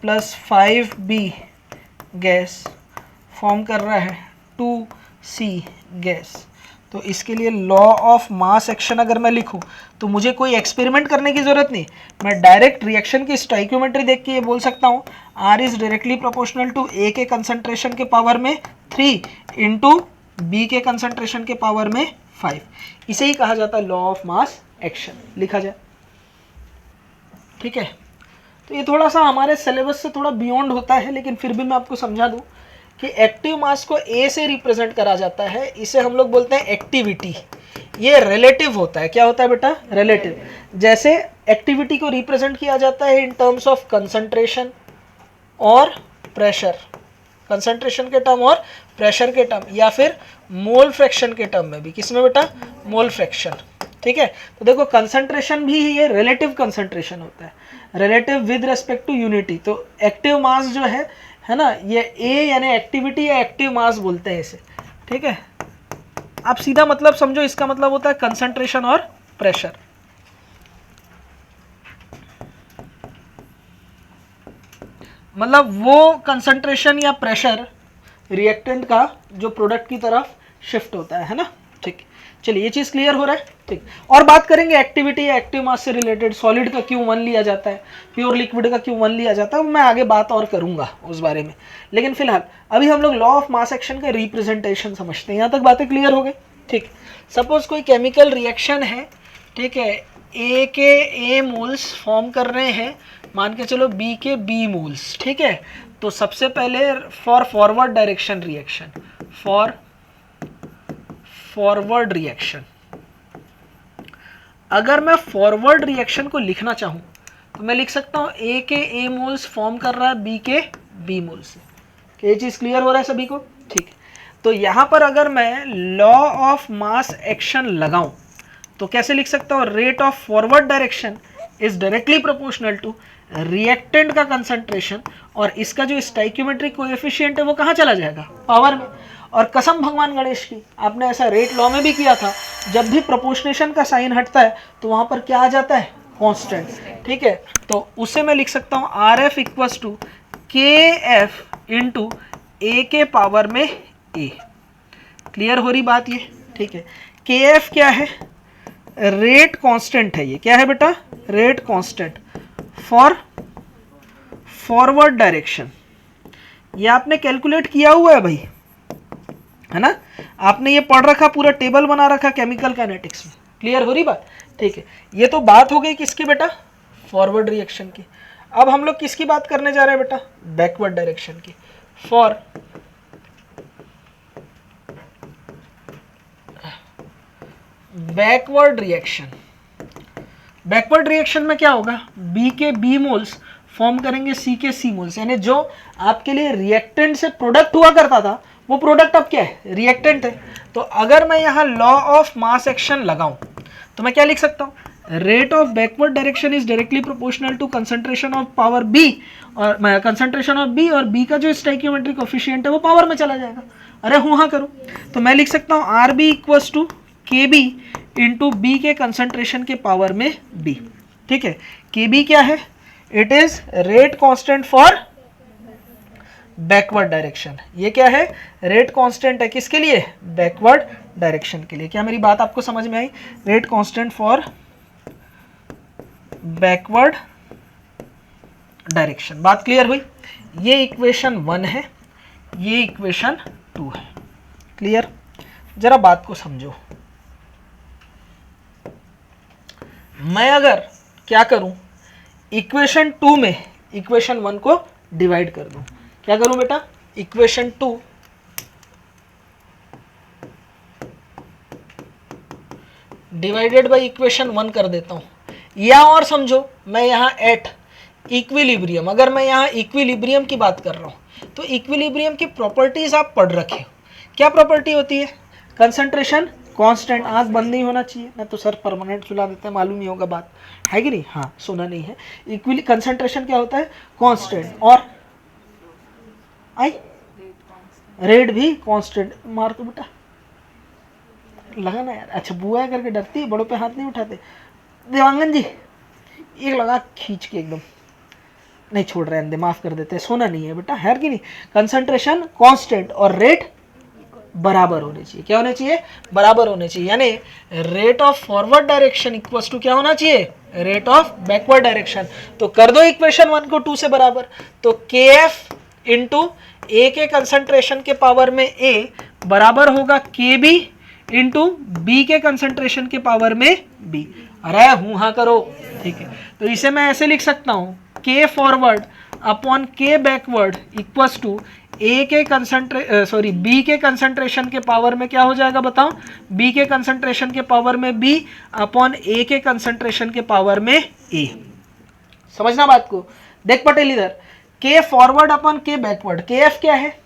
plus 5B gas form कर रहा है 2C गैस, तो इसके लिए लॉ ऑफ मास एक्शन अगर मैं लिखूं तो मुझे कोई एक्सपेरिमेंट करने की ज़रूरत नहीं, मैं डायरेक्ट रिएक्शन की स्टोइकियोमेट्री देख के ये बोल सकता हूँ R is directly proportional to A के कंसंट्रेशन के पावर में 3 इंटू B के कंसंट्रेशन के पावर में 5। इसे ही कहा जाता है लॉ ऑफ मास एक्शन, लिखा जाए। ठीक है, तो ये थोड़ा सा हमारे सिलेबस से थोड़ा बियॉन्ड होता है, लेकिन फिर भी मैं आपको समझा दूं कि एक्टिव मास को A से रिप्रेजेंट करा जाता है, इसे हम लोग बोलते हैं एक्टिविटी। ये रिलेटिव होता है, क्या होता है बेटा, रिलेटिव। जैसे एक्टिविटी को रिप्रेजेंट किया जाता है इन टर्म्स ऑफ कंसंट्रेशन और प्रेशर, कंसंट्रेशन के टर्म और प्रेशर के टर्म, या फिर मोल फ्रैक्शन के टर्म में भी। किसमें बेटा, मोल फ्रैक्शन। ठीक है, तो देखो कंसंट्रेशन भी ये रिलेटिव कंसंट्रेशन होता है, relative with respect to unity. तो एक्टिव मास जो है ना, ये ए यानी एक्टिविटी या एक्टिव मास बोलते हैं इसे। ठीक है, आप सीधा मतलब समझो, इसका मतलब होता है कंसंट्रेशन और प्रेशर। मतलब वो कंसंट्रेशन या प्रेशर रिएक्टेंट का जो प्रोडक्ट की तरफ शिफ्ट होता है ना। ठीक, चलिए ये चीज़ क्लियर हो रहा है। ठीक, और बात करेंगे एक्टिविटी या एक्टिव मास से रिलेटेड, सॉलिड का क्यों 1 लिया जाता है, प्योर लिक्विड का क्यों 1 लिया जाता है, मैं आगे बात और करूंगा उस बारे में। लेकिन फिलहाल अभी हम लोग लॉ ऑफ मास एक्शन का रिप्रेजेंटेशन समझते हैं। यहाँ तक बातें क्लियर हो गई। ठीक, सपोज कोई केमिकल रिएक्शन है, ठीक है, ए के ए मोल्स फॉर्म कर रहे हैं, मान के चलो बी के बी मोल्स। ठीक है, तो सबसे पहले for forward direction reaction, for forward reaction, अगर मैं फॉरवर्ड रिएक्शन को लिखना चाहूं तो मैं लिख सकता हूं ए के ए मोल्स फॉर्म कर रहा है बी के बी मोल्स से। ये चीज क्लियर हो रहा है सभी को? ठीक, तो यहां पर अगर मैं लॉ ऑफ मास एक्शन लगाऊं तो कैसे लिख सकता हूं, rate of forward direction is directly proportional to reactant का कंसंट्रेशन, और इसका जो स्टोइकियोमेट्रिक कोएफिशिएंट है वो कहाँ चला जाएगा, पावर में। और कसम भगवान गणेश की, आपने ऐसा रेट लॉ में भी किया था, जब भी प्रोपोर्शनेशन का साइन हटता है तो वहां पर क्या आ जाता है, कांस्टेंट। ठीक है, तो उसे मैं लिख सकता हूं आर एफ इक्वल्स टू के एफ इंटू ए के पावर में ए। क्लियर हो रही बात ये? ठीक है, के एफ क्या है? रेट कांस्टेंट है ये, क्या है बेटा? Rate constant for forward direction. ये आपने कैलकुलेट किया हुआ है भाई, है ना? आपने ये पढ़ रखा, पूरा टेबल बना रखा केमिकल काइनेटिक्स में। क्लियर हो रही बात? ठीक है, ये तो बात हो गई किसकी बेटा? फॉरवर्ड रिएक्शन की। अब हम लोग किसकी बात करने जा रहे हैं बेटा? बैकवर्ड डायरेक्शन की। For backward reaction, backward reaction में क्या होगा? बी के बी मोल्स फॉर्म करेंगे सी के सी मोल्स, यानी जो आपके लिए रिएक्टेंट से प्रोडक्ट हुआ करता था वो प्रोडक्ट अब क्या है? रिएक्टेंट है। तो अगर मैं यहाँ लॉ ऑफ मास एक्शन लगाऊं तो मैं क्या लिख सकता हूँ? Rate of backward direction is directly proportional to concentration of power B, और कंसंट्रेशन ऑफ बी, और बी का जो स्टोइकियोमेट्रिक कोफिशिएंट है वो पावर में चला जाएगा। अरे हूँ हाँ करूँ तो मैं लिख सकता हूँ आर बी इक्वल्स टू के बी इंटू बी के कंसंट्रेशन के पावर में बी। ठीक है, के बी क्या है? It is rate constant for backward direction. ये क्या है? रेट कांस्टेंट है किसके लिए? बैकवर्ड डायरेक्शन के लिए। क्या मेरी बात आपको समझ में आई? Rate constant for backward direction. बात क्लियर हुई? ये इक्वेशन 1 है, ये इक्वेशन 2 है। क्लियर? जरा बात को समझो। मैं अगर क्या करूं, इक्वेशन 2 में इक्वेशन 1 को डिवाइड कर दूं, क्या करूं बेटा? इक्वेशन 2 डिवाइडेड बाय इक्वेशन 1 कर देता हूं, या और समझो मैं यहां एट इक्विलिब्रियम, अगर मैं यहां इक्विलिब्रियम की बात कर रहा हूं तो इक्विलिब्रियम की प्रॉपर्टीज आप पढ़ रखे हो। क्या प्रॉपर्टी होती है? कंसंट्रेशन कांस्टेंट, आंख बंद नहीं होना चाहिए ना तो सर परमानेंट सुला देते हैं, मालूम ही होगा बात, है कि नहीं? हाँ, सुना नहीं है। इक्विली कंसंट्रेशन क्या होता है? कांस्टेंट, और आई रेट भी कांस्टेंट। मार तो बेटा लगा ना यार। अच्छा, बुआ करके डरती है, बड़ों पे हाथ नहीं उठाते। देवांगन जी एक लगा खींच के एकदम, नहीं छोड़ रहे अंदर, माफ कर देते हैं, सोना नहीं है बेटा, है कि नहीं? कंसंट्रेशन कांस्टेंट और रेट बराबर होने चाहिए। क्या होने चाहिए? बराबर होने चाहिए, यानी rate of forward direction equals to क्या होना चाहिए? Rate of backward direction. तो कर दो इक्वेशन 1 को 2 से बराबर, तो के एफ इंटू ए के कंसंट्रेशन के पावर में ए बराबर होगा के बी इंटू बी के कंसंट्रेशन के पावर में बी। अरे हूं हाँ करो। ठीक है, तो इसे मैं ऐसे लिख सकता हूं, के forward upon K backward equals to ए के बी के कंसंट्रेशन के पावर में क्या हो जाएगा बताओ? बी के कंसंट्रेशन के पावर में बी अपॉन ए के कंसंट्रेशन के पावर में ए। समझना बात को? देख पटेल इधर, K forward upon K backward, K F क्या है?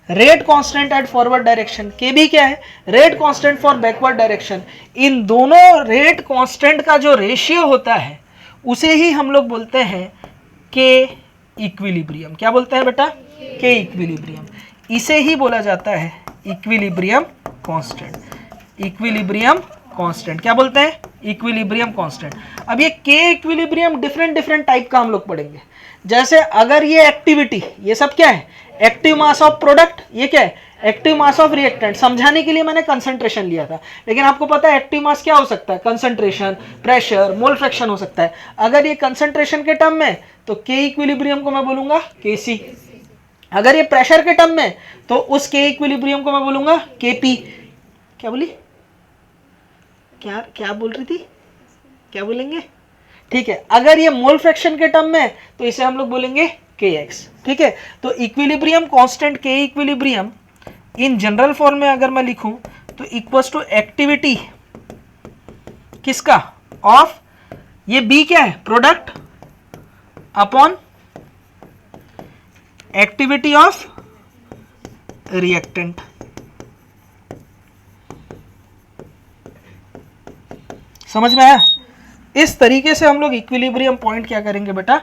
Rate constant at forward direction, K B क्या है? Rate constant for backward direction. इन दोनों रेट कांस्टेंट का जो रेशियो होता है उसे ही हम लोग बोलते हैं के इक्विलिब्रियम। क्या बोलते हैं बेटा? के इक्विलिब्रियम। इसे ही बोला जाता है इक्विलिब्रियम कांस्टेंट। इक्विलिब्रियम कांस्टेंट क्या बोलते हैं? Equilibrium constant. अब ये के इक्विलिब्रियम डिफरेंट टाइप का हम लोग पढ़ेंगे। जैसे अगर ये एक्टिविटी, ये सब क्या है? एक्टिव मास ऑफ प्रोडक्ट, ये क्या है? Active mass of reactant. समझाने के लिए मैंने कंसंट्रेशन लिया था, लेकिन आपको पता है एक्टिव मास क्या हो सकता है? कंसंट्रेशन, प्रेशर, मोल फ्रैक्शन हो सकता है। अगर ये कंसंट्रेशन के टर्म में तो के इक्विलिब्रियम को मैं बोलूंगा के सी। अगर ये प्रेशर के टर्म में तो उस के इक्विलिब्रियम को मैं बोलूंगा के पी। क्या बोली? क्या बोल रही थी? क्या बोलेंगे? ठीक है, अगर ये मोल फ्रैक्शन के टर्म में तो इसे हम लोग बोलेंगे के एक्स। ठीक है, तो इक्विलिब्रियम कांस्टेंट के इक्विलिब्रियम इन जनरल फॉर्म में अगर मैं लिखूं तो इक्वल्स टू एक्टिविटी किसका? ऑफ, ये बी क्या है? Product upon activity of reactant. समझ में आया? इस तरीके से हम लोग इक्विलिब्रियम पॉइंट क्या करेंगे बेटा?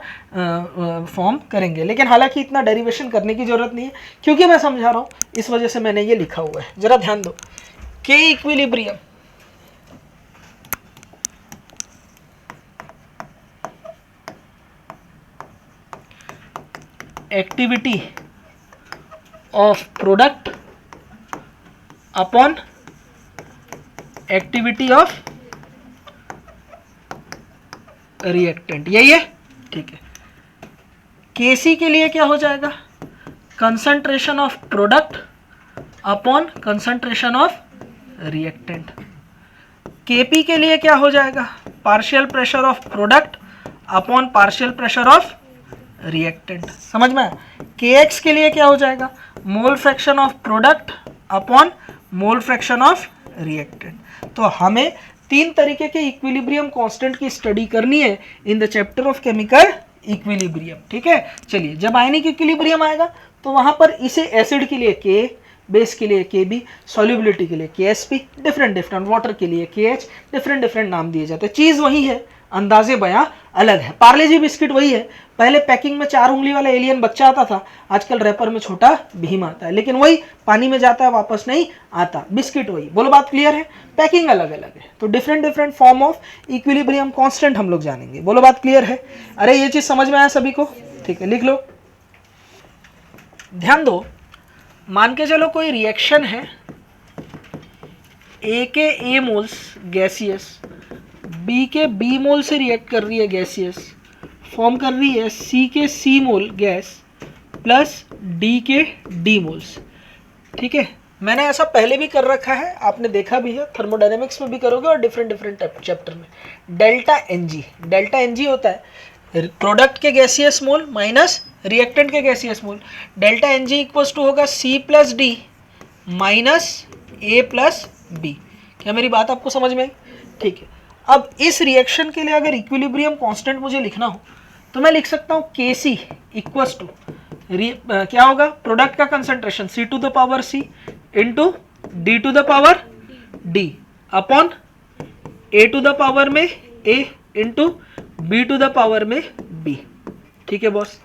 फॉर्म करेंगे। लेकिन हालांकि इतना डेरिवेशन करने की जरूरत नहीं है, क्योंकि मैं समझा रहा हूं, इस वजह से मैंने ये लिखा हुआ है। जरा ध्यान दो, के equilibrium activity of product upon activity of reactant, यही है, ठीक है। Kc के लिए क्या हो जाएगा, concentration of product upon concentration of reactant. Kp के लिए क्या हो जाएगा, partial pressure of product upon partial pressure of reactant, समझ में आया। Kx के लिए क्या हो जाएगा, मोल fraction of product upon mole fraction of reactant. तो हमें 3 तरीके के इक्विलिब्रियम कांस्टेंट की स्टडी करनी है in the chapter of chemical equilibrium, ठीक है। चलिए, जब आयनिक इक्विलिब्रियम आएगा तो वहां पर इसे एसिड के लिए K, बेस के लिए Kb, सॉल्युबिलिटी के लिए Ksp, डिफरेंट वाटर के लिए KH, डिफरेंट नाम दिए जाते हैं। चीज वही है, अंदाजे बयां अलग है। पार्ले जी बिस्किट वही है, पहले पैकिंग में 4 उंगली वाला एलियन बच्चा आता था, आजकल रैपर में छोटा भीम आता है, लेकिन वही पानी में जाता है वापस नहीं आता, बिस्किट वही। बोलो बात क्लियर है, पैकिंग अलग अलग है, तो different form of equilibrium constant हम लोग जानेंगे। बोलो बात क्लियर है। अरे ये चीज समझ में आया सभी को, ठीक है, लिख लो, ध्यान दो। मान के चलो कोई रिएक्शन है, ए के ए मोल्स गैसियस बी के बी मोल से रिएक्ट कर रही है गैसियस, फॉर्म कर रही है सी के सी मोल गैस प्लस डी के डी मोल्स, ठीक है। मैंने ऐसा पहले भी कर रखा है, आपने देखा भी है, थर्मोडायनेमिक्स में भी करोगे और डिफरेंट चैप्टर में। डेल्टा एन जी होता है प्रोडक्ट के गैसियस मोल माइनस रिएक्टेंट के gaseous mole. Delta N G equals to होगा C plus D minus A plus B. क्या मेरी बात आपको समझ में आई, ठीक है। अब इस रिएक्शन के लिए अगर इक्विलिब्रियम कांस्टेंट मुझे लिखना हो तो मैं लिख सकता हूँ Kc इक्वल्स टू क्या होगा, प्रोडक्ट का concentration C to the power C into D to the power D upon A to the power में A into B to the power में B, ठीक है बॉस।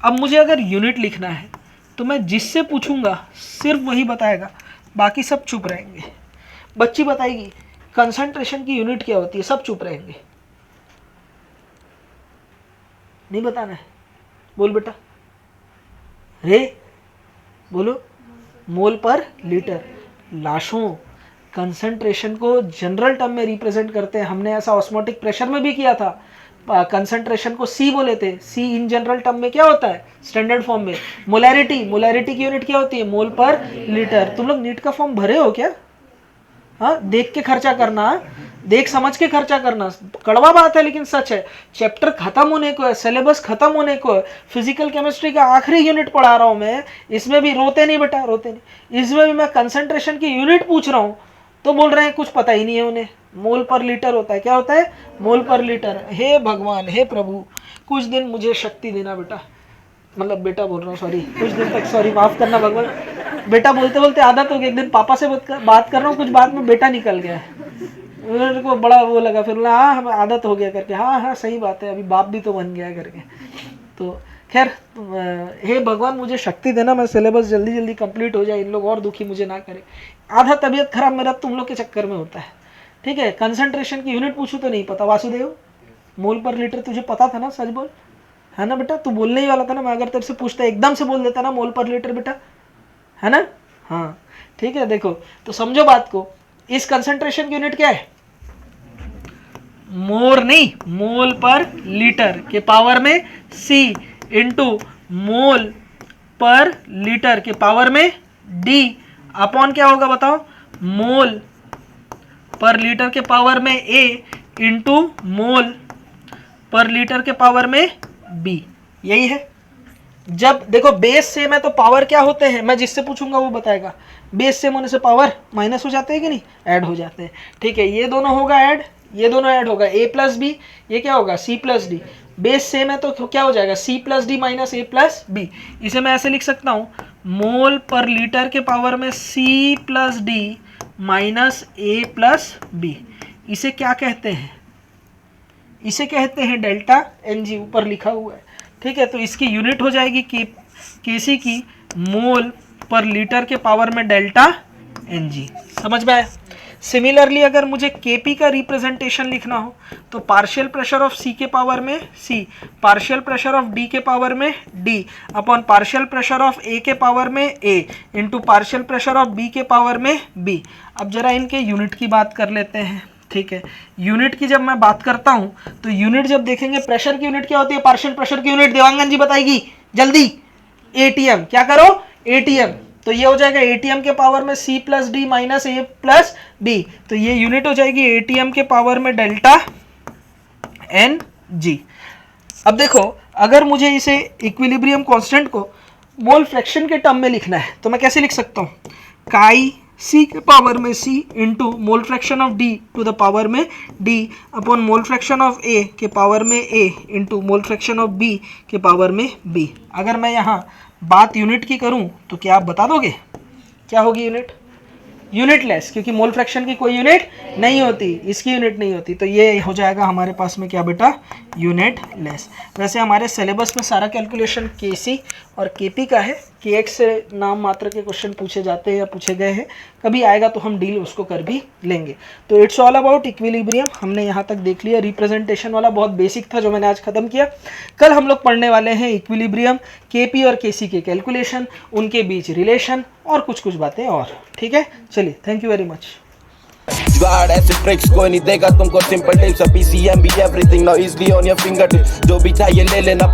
अब मुझे अगर यूनिट लिखना है तो मैं जिससे पूछूंगा सिर्फ वही बताएगा, बाकी सब चुप रहेंगे। बच्ची बताएगी कंसंट्रेशन की यूनिट क्या होती है, सब चुप रहेंगे, नहीं बताना है। बोल बेटा, रे बोलो, मोल पर लीटर। लाशों कंसंट्रेशन को जनरल टर्म में रिप्रेजेंट करते हैं, हमने ऐसा ऑस्मोटिक प्रेशर में भी किया था। कंसंट्रेशन को C बोले थे, C इन जनरल टर्म में क्या होता है, स्टैंडर्ड फॉर्म में मोलैरिटी की यूनिट क्या होती है, मोल पर लीटर। तुम लोग नीट का फॉर्म भरे हो क्या, हाँ, देख के खर्चा करना, देख समझ के खर्चा करना। कड़वा बात है लेकिन सच है। चैप्टर खत्म होने को है, सिलेबस खत्म होने को है, फिजिकल केमिस्ट्री का आखिरी यूनिट पढ़ा रहा हूं मैं, इसमें भी रोते नहीं बेटा, रोते नहीं। इसमें भी मैं कंसंट्रेशन की यूनिट पूछ रहा हूं तो बोल रहे हैं कुछ पता ही नहीं है उन्हें। मोल पर लीटर होता है, क्या होता है, मोल पर लीटर। हे भगवान, हे प्रभु, कुछ दिन मुझे शक्ति देना बेटा, मतलब बेटा बोल रहा हूँ, सॉरी, कुछ दिन तक, सॉरी माफ करना भगवान। बेटा बोलते बोलते आदत हो गई, एक दिन पापा से बात कर रहा हूँ, कुछ बात में बेटा निकल गया है, मेरे को बड़ा वो लगा, फिर बोला हाँ हमें आदत हो गया करके, हाँ सही बात है, अभी बाप भी तो बन गया है करके। तो खैर, हे भगवान मुझे शक्ति देना, मैं सिलेबस जल्दी कंप्लीट हो जाए, इन लोग और दुखी मुझे ना करे। आधा तबीयत खराब मेरा तुम लोग के चक्कर में होता है, ठीक है। कंसंट्रेशन की यूनिट पूछूं तो नहीं पता, वासुदेव मोल पर लीटर तुझे पता था ना, सच बोल, है ना बेटा, तू बोलने ही वाला था ना, मैं अगर तेरे से पूछता एकदम से बोल देता ना मोल पर लीटर बेटा, है ना, हाँ ठीक है। देखो तो समझो बात को, इस कंसंट्रेशन की यूनिट क्या है, मोर नहीं, मोल पर लीटर के पावर में C इंटू मोल पर लीटर के पावर में D अपॉन क्या होगा बताओ, मोल पर लीटर के पावर में A इंटू मोल पर लीटर के पावर में B। यही है। जब देखो बेस सेम है तो पावर क्या होते हैं, मैं जिससे पूछूंगा वो बताएगा। बेस सेम होने से पावर माइनस हो जाते हैं कि नहीं, ऐड हो जाते हैं, ठीक है। ये दोनों होगा ऐड, ये दोनों ऐड होगा, A प्लस बी, ये क्या होगा C plus D. Base same है तो क्या हो जाएगा, C plus D minus A plus B. इसे मैं ऐसे लिख सकता हूँ, मोल पर लीटर के पावर में C plus D minus A plus B. इसे क्या कहते हैं, इसे कहते हैं डेल्टा Ng, ऊपर लिखा हुआ है, ठीक है। तो इसकी यूनिट हो जाएगी Kc की मोल पर लीटर के पावर में डेल्टा Ng। समझ में आया, सिमिलरली अगर मुझे Kp का रिप्रेजेंटेशन लिखना हो तो पार्शियल प्रेशर ऑफ C के पावर में C, partial pressure of D के पावर में D upon partial pressure of A के पावर में A into partial pressure of B के पावर में B। अब जरा इनके यूनिट की बात कर लेते हैं, ठीक है। यूनिट की जब मैं बात करता हूं तो यूनिट जब देखेंगे, प्रेशर की यूनिट क्या होती है, पार्शियल प्रेशर की यूनिट देवांगन जी बताएगी जल्दी, ATM। क्या करो, ATM। तो ये हो जाएगा ATM के पावर में C plus D minus A plus B। तो ये यूनिट हो जाएगी ATM के पावर में डेल्टा NG। अब देखो, अगर मुझे इसे इक्विलिब्रियम कांस्टेंट को मोल फ्रैक्शन के टर्म में लिखना है तो मैं कैसे लिख सकता हूँ, काई C के पावर में C into mole fraction of D to the power में D upon mole fraction of A के पावर में A into mole fraction of B के पावर में B। अगर मैं यहाँ बात यूनिट की करूं तो क्या आप बता दोगे क्या होगी यूनिट, यूनिटलेस, क्योंकि मोल फ्रैक्शन की कोई यूनिट नहीं होती, इसकी यूनिट नहीं होती। तो ये हो जाएगा हमारे पास में क्या बेटा, यूनिटलेस। वैसे हमारे सिलेबस में सारा कैलकुलेशन Kc और Kp का है, Kx से नाम मात्र के क्वेश्चन पूछे जाते हैं या पूछे गए हैं, कभी आएगा तो हम डील उसको कर भी लेंगे। तो इट्स ऑल अबाउट इक्विलिब्रियम, हमने यहाँ तक देख लिया। रिप्रेजेंटेशन वाला बहुत बेसिक था जो मैंने आज खत्म किया। कल हम लोग पढ़ने वाले हैं इक्विलिब्रियम, Kp और Kc के कैलकुलेशन, उनके बीच रिलेशन और कुछ बातें और, ठीक है। चलिए, थैंक यू वेरी मच। जुगाड़ ऐसे ट्रिक्स कोई नहीं देगा तुमको, सिंपल टिप्स, PCM भी everything now easily on your finger tips, जो भी चाहिए ले लेना।